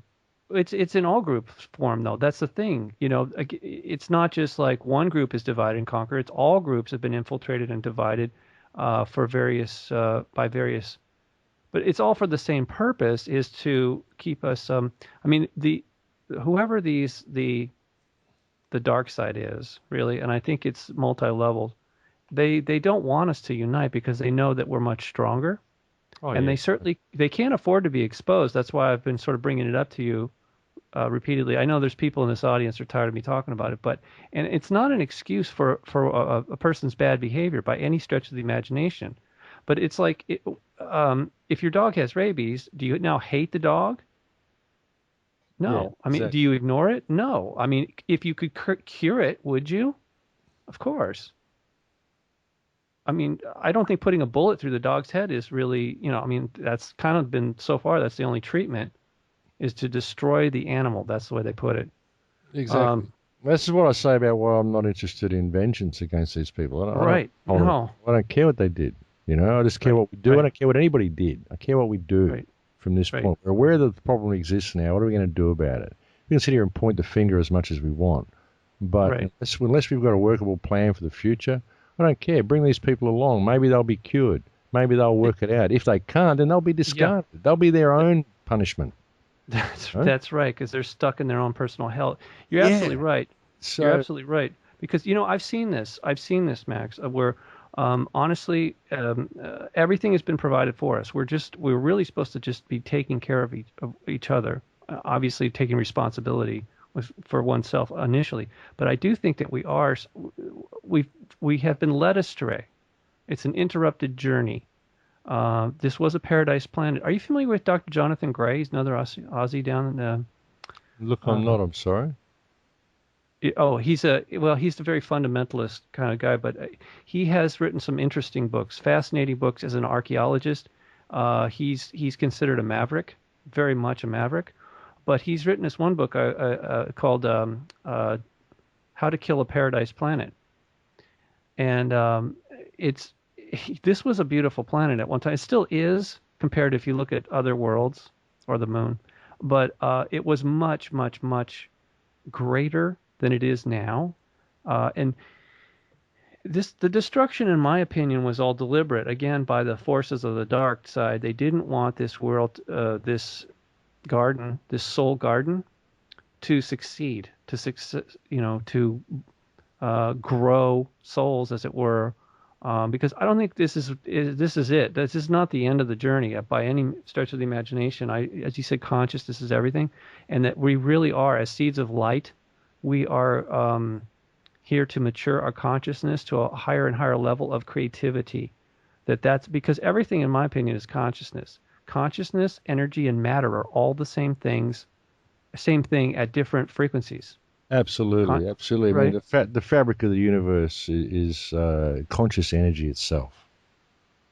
it's in all group form though. That's the thing. It's not just like one group is divide and conquer. It's all groups have been infiltrated and divided for various by various, but it's all for the same purpose is to keep us. I mean the whoever the dark side is really, and I think it's multi-level. They don't want us to unite because they know that we're much stronger, Oh and yeah, they can't afford to be exposed. That's why I've been sort of bringing it up to you repeatedly. I know there's people in this audience who are tired of me talking about it, but and it's not an excuse for a person's bad behavior by any stretch of the imagination. But it's like if your dog has rabies, do you now hate the dog? yeah, No. I mean, do exactly. you ignore it? No. I mean, if you could cure it, would you? Of course. I mean, I don't think putting a bullet through the dog's head is really, I mean, that's kind of been so far, that's the only treatment is to destroy the animal. That's the way they put it. Exactly. Um, This is what I say about why I'm not interested in vengeance against these people. right. No. I don't care what they did. I just care Right. what we do. I Right. don't care what anybody did. I care what we do Right. from this Right. point. We're aware that the problem exists now. What are we going to do about it? We can sit here and point the finger as much as we want. But Right. unless we've got a workable plan for the future, I don't care. Bring these people along. Maybe they'll be cured. Maybe they'll It, work it out. If they can't, then they'll be yeah. discarded. They'll be their th- own punishment. Right? that's right because they're stuck in their own personal hell. You're absolutely Yeah. right. You're So, absolutely right because I've seen this. I've seen this, Max, where honestly everything has been provided for us. We're really supposed to just be taking care of each other. Obviously, taking responsibility for oneself initially, but I do think that we we have been led astray. It's an interrupted journey. This was a paradise planet. Are you familiar with Dr. Jonathan Gray? He's another Aussie down in look, I'm uh, not. I'm sorry. oh, he's a very fundamentalist kind of guy, but he has written some interesting books, fascinating books as an archaeologist. He's considered a maverick, very much a maverick, but he's written this one book called How to Kill a Paradise Planet, and it's this was a beautiful planet at one time. It still is compared if you look at other worlds or the moon, but it was much, much, much greater than it is now. And the destruction, in my opinion, was all deliberate. Again, by the forces of the dark side, they didn't want this world, this garden, this soul garden, to succeed, to grow souls, as it were. Because I don't think this is it. This is not the end of the journey by any stretch of the imagination. As you said, consciousness is everything, and that we really are as seeds of light. We are here to mature our consciousness to a higher and higher level of creativity. That's because everything, in my opinion, is consciousness. Consciousness, energy, and matter are all the same thing at different frequencies. Con- Absolutely, absolutely. I mean, right? the fabric of the universe is conscious energy itself.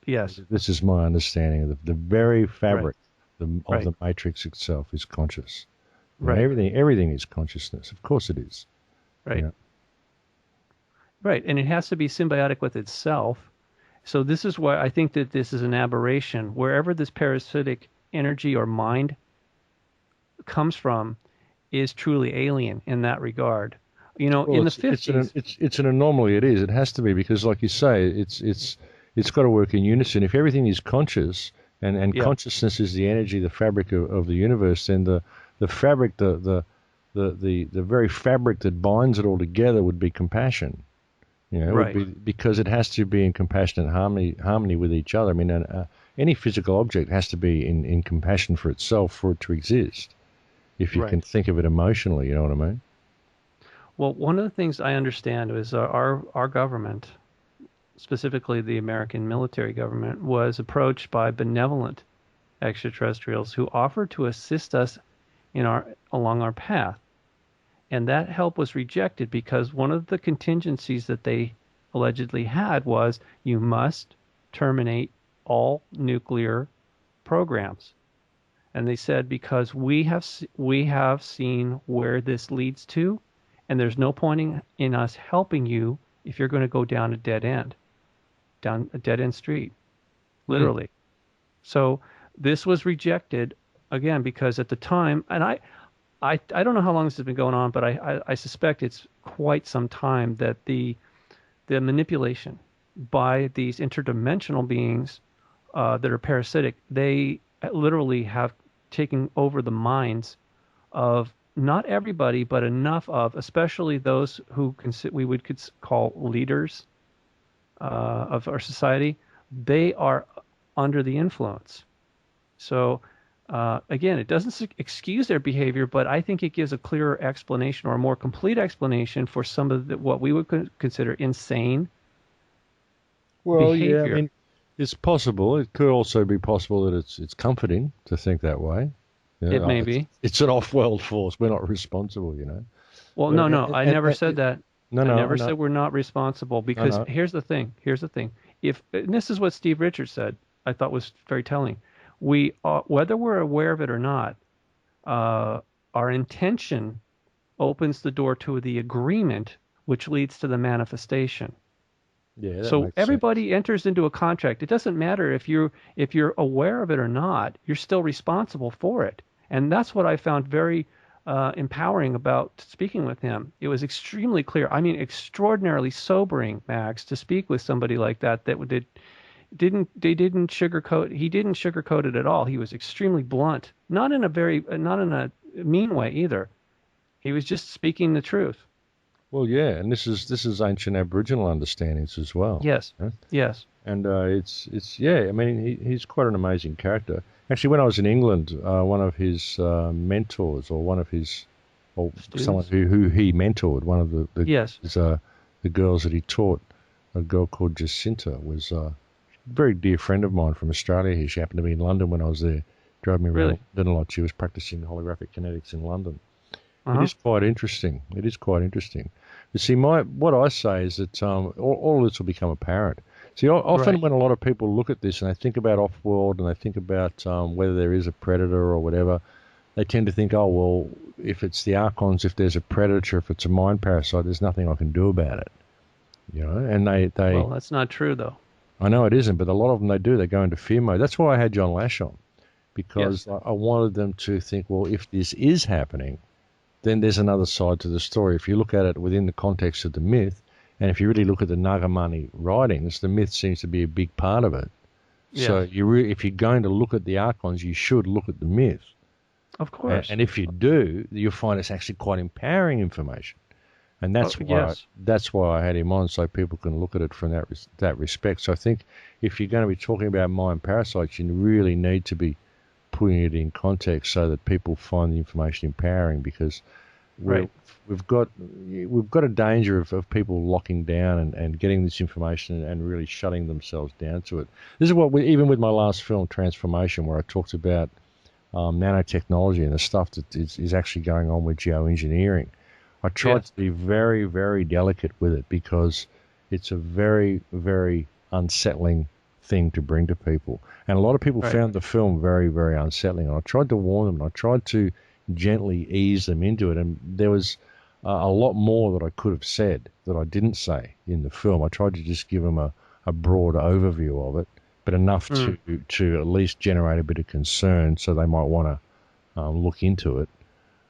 Yes. This is my understanding of the very Right. fabric of Right. the matrix itself is conscious. Right. Everything is consciousness. Of course it is. Right. Yeah. Right. And it has to be symbiotic with itself. So this is why I think that this is an aberration. Wherever this parasitic energy or mind comes from is truly alien in that regard. Well, In the 50s, it's an anomaly. It is. It has to be because, like you say, it's got to work in unison. If everything is conscious and yeah, consciousness is the energy, the fabric of the universe, then the fabric, the very fabric that binds it all together would be compassion. It would right, be because it has to be in compassionate harmony with each other. I mean, any physical object has to be in compassion for itself for it to exist. If you can right. think of it emotionally, you know what I mean? Well, one of the things I understand is our government specifically the American military government, was approached by benevolent extraterrestrials who offered to assist us along our path. And that help was rejected because one of the contingencies that they allegedly had was you must terminate all nuclear programs. And they said because we have seen where this leads to, and there's no point in us helping you if you're going to go down a dead end street, literally. So this was rejected again because at the time, and I don't know how long this has been going on, but I suspect it's quite some time that the manipulation by these interdimensional beings that are parasitic, they literally have taken over the minds of not everybody, but enough of, especially those who we would call leaders of our society. They are under the influence. So again, it doesn't excuse their behavior, but I think it gives a clearer explanation or a more complete explanation for some of what we would consider insane behavior. Yeah, I mean, it's possible. It could also be possible that it's comforting to think that way. It may be. It's an off-world force. We're not responsible, Well, no. I never said that. No, I no. never said we're not responsible because here's the thing. And this is what Steve Richards said, I thought was very telling. We whether we're aware of it or not, our intention opens the door to the agreement, which leads to the manifestation. Yeah. So everybody enters into a contract. It doesn't matter if you're aware of it or not. You're still responsible for it, and that's what I found very empowering about speaking with him. It was extremely clear. I mean, extraordinarily sobering, Max, to speak with somebody like that. He didn't sugarcoat it at all. He was extremely blunt, not in a mean way either. He was just speaking the truth. Well, yeah, and this is ancient Aboriginal understandings as well. Yes, yes. And it's I mean, he's quite an amazing character. Actually, when I was in England, one of his mentors, or one of his, or students? someone who he mentored, one of the girls that he taught, a girl called Jacinta, was a very dear friend of mine from Australia. She happened to be in London when I was there. Drove me around a lot. She was practicing holographic kinetics in London. It is quite interesting. You see, what I say is that all of this will become apparent. See, often when a lot of people look at this and they think about off-world and they think about whether there is a predator or whatever, they tend to think, oh, well, if it's the Archons, if there's a predator, if it's a mind parasite, there's nothing I can do about it. And they Well, that's not true, though. I know it isn't, but a lot of them, they go into fear mode. That's why I had John Lash on, because I wanted them to think, well, if this is happening, then there's another side to the story. If you look at it within the context of the myth, and if you really look at the Nagamani writings, the myth seems to be a big part of it. Yeah. So if you're going to look at the Archons, you should look at the myth. Of course. And if you do, you'll find it's actually quite empowering information. And that's why I had him on, so people can look at it from that respect. So I think if you're going to be talking about mind parasites, you really need to be putting it in context so that people find the information empowering, because we've got a danger of people locking down and getting this information and really shutting themselves down to it. This is what even with my last film, Transformation, where I talked about nanotechnology and the stuff that is actually going on with geoengineering. I tried to be very, very delicate with it because it's a very, very unsettling thing to bring to people. And a lot of people found the film very, very unsettling. And I tried to warn them, and I tried to gently ease them into it. And there was a lot more that I could have said that I didn't say in the film. I tried to just give them a broad overview of it, but enough to at least generate a bit of concern so they might want to look into it.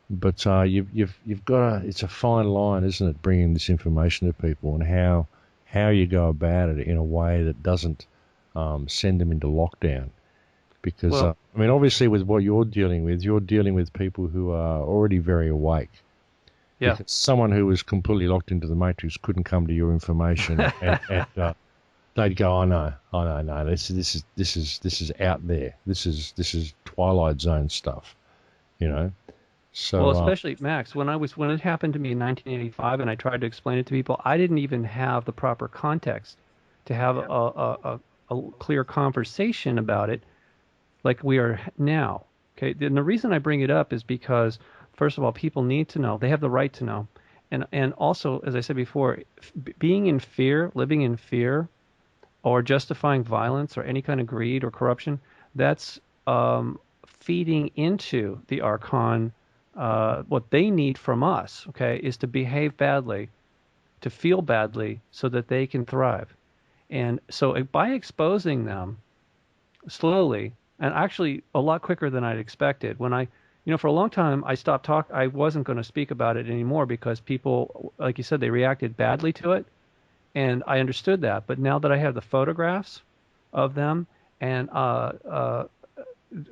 But you've got it's a fine line, isn't it, bringing this information to people, and how you go about it in a way that doesn't send them into lockdown. Because, I mean, obviously with what you're dealing with people who are already very awake. Yeah. Because someone who was completely locked into the matrix couldn't come to your information and they'd go, no, this is out there. This is Twilight Zone stuff, So, well, especially Max, when it happened to me in 1985 and I tried to explain it to people, I didn't even have the proper context to have a clear conversation about it like we are now. Okay, and the reason I bring it up is because, first of all, people need to know. They have the right to know. And also, as I said before, being in fear, living in fear, or justifying violence or any kind of greed or corruption, that's feeding into the archon. What they need from us, okay, is to behave badly, to feel badly, so that they can thrive. And so by exposing them slowly, and actually a lot quicker than I'd expected, when for a long time I stopped I wasn't going to speak about it anymore because people, like you said, they reacted badly to it. And I understood that. But now that I have the photographs of them, and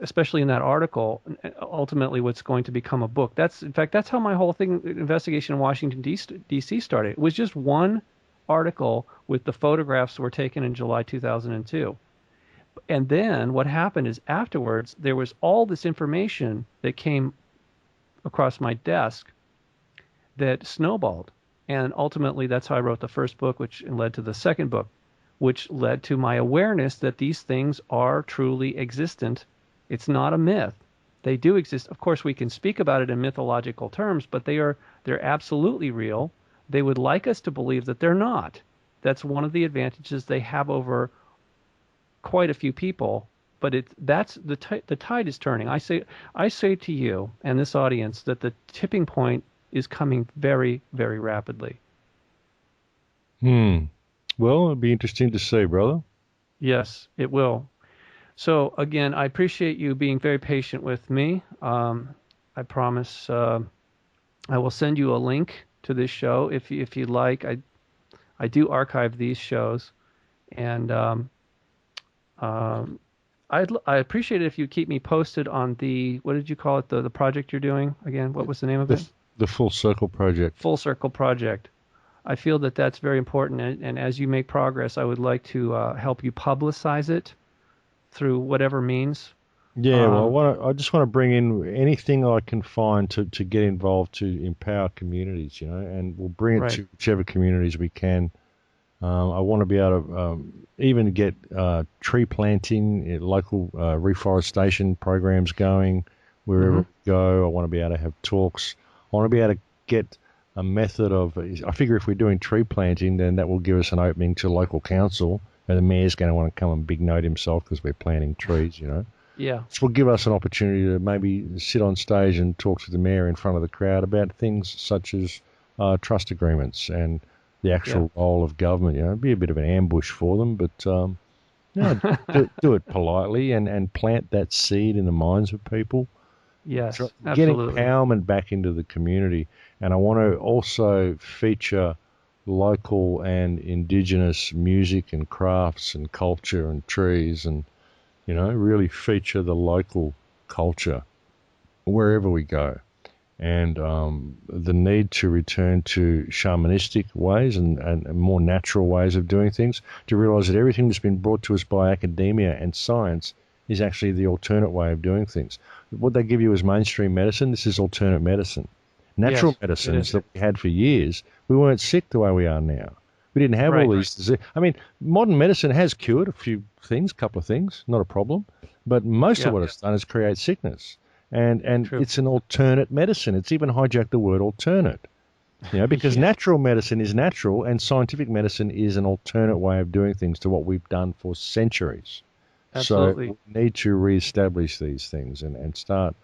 especially in that article, ultimately what's going to become a book. In fact, that's how my whole investigation in Washington, D.C. started. It was just one article with the photographs were taken in July 2002. And then what happened is afterwards, there was all this information that came across my desk that snowballed. And ultimately, that's how I wrote the first book, which led to the second book, which led to my awareness that these things are truly existent. It's not a myth. They do exist. Of course, we can speak about it in mythological terms, but they're absolutely real. They would like us to believe that they're not. That's one of the advantages they have over quite a few people. But the tide is turning. I say to you and this audience that the tipping point is coming very, very rapidly. Well, it'll be interesting to see, brother. Yes, it will. So again, I appreciate you being very patient with me. I promise I will send you a link to this show if you'd like. I do archive these shows, and I appreciate it if you keep me posted on what did you call it, the project you're doing again? What was the name of it? The Full Circle Project. Full Circle Project. I feel that that's very important, and as you make progress, I would like to help you publicize it through whatever means. Yeah, well, I just want to bring in anything I can find to get involved to empower communities, and we'll bring it to whichever communities we can. I want to be able to even get tree planting, local reforestation programs going wherever we go. I want to be able to have talks. I want to be able to get a method of, I figure if we're doing tree planting, then that will give us an opening to local council, and the mayor's going to want to come and big note himself because we're planting trees, Yeah. This will give us an opportunity to maybe sit on stage and talk to the mayor in front of the crowd about things such as trust agreements and the actual role of government. It'd be a bit of an ambush for them, but do it politely and plant that seed in the minds of people. Yes, Get absolutely. empowerment back into the community. And I want to also feature local and indigenous music and crafts and culture and trees and, really feature the local culture wherever we go. And the need to return to shamanistic ways and more natural ways of doing things, to realize that everything that's been brought to us by academia and science is actually the alternate way of doing things. What they give you as mainstream medicine, this is alternate medicine. Natural medicines that we had for years, we weren't sick the way we are now. We didn't have all these diseases. I mean, modern medicine has cured a few things, couple of things, not a problem. But most of what it's done is create sickness. And it's an alternate medicine. It's even hijacked the word alternate. Because natural medicine is natural and scientific medicine is an alternate way of doing things to what we've done for centuries. Absolutely. So we need to reestablish these things and start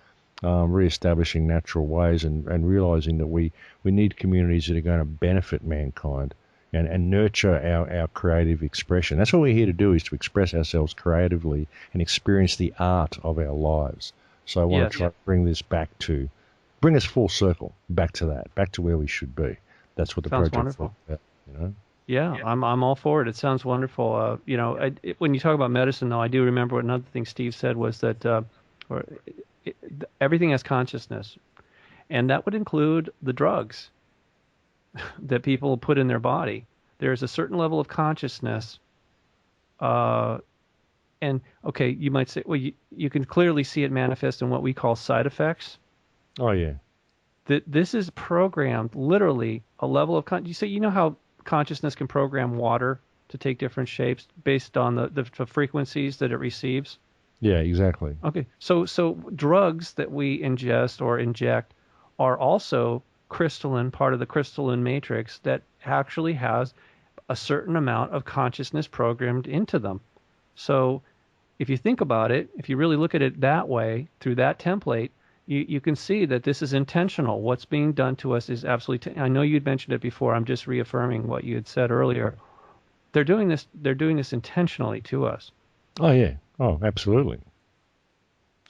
reestablishing natural ways and realizing that we need communities that are going to benefit mankind and nurture our creative expression. That's what we're here to do, is to express ourselves creatively and experience the art of our lives. So I want to try to bring us full circle back to that, back to where we should be. That's what the project's all about, Yeah, I'm all for it. It sounds wonderful. When you talk about medicine, though, I do remember another thing Steve said was that everything has consciousness, and that would include the drugs that people put in their body. There's a certain level of consciousness, and okay, you might say, well, you can clearly see it manifest in what we call side effects. Oh yeah, this is programmed literally a level of you know how consciousness can program water to take different shapes based on the frequencies that it receives? Yeah, exactly. Okay, so drugs that we ingest or inject are also crystalline, part of the crystalline matrix that actually has a certain amount of consciousness programmed into them. So if you think about it, if you really look at it that way, through that template, you can see that this is intentional. What's being done to us is absolutely, I know you'd mentioned it before, I'm just reaffirming what you had said earlier. They're doing this intentionally to us. Oh, yeah. Oh, absolutely.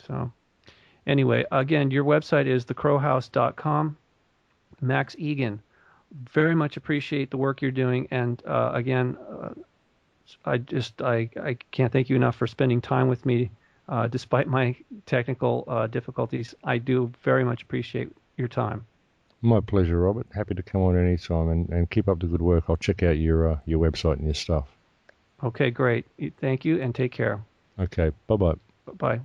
So anyway, again, your website is thecrowhouse.com. Max Igan, very much appreciate the work you're doing. And again, I can't thank you enough for spending time with me, despite my technical difficulties. I do very much appreciate your time. My pleasure, Robert. Happy to come on any time and keep up the good work. I'll check out your website and your stuff. Okay, great. Thank you and take care. Okay, bye-bye. Bye.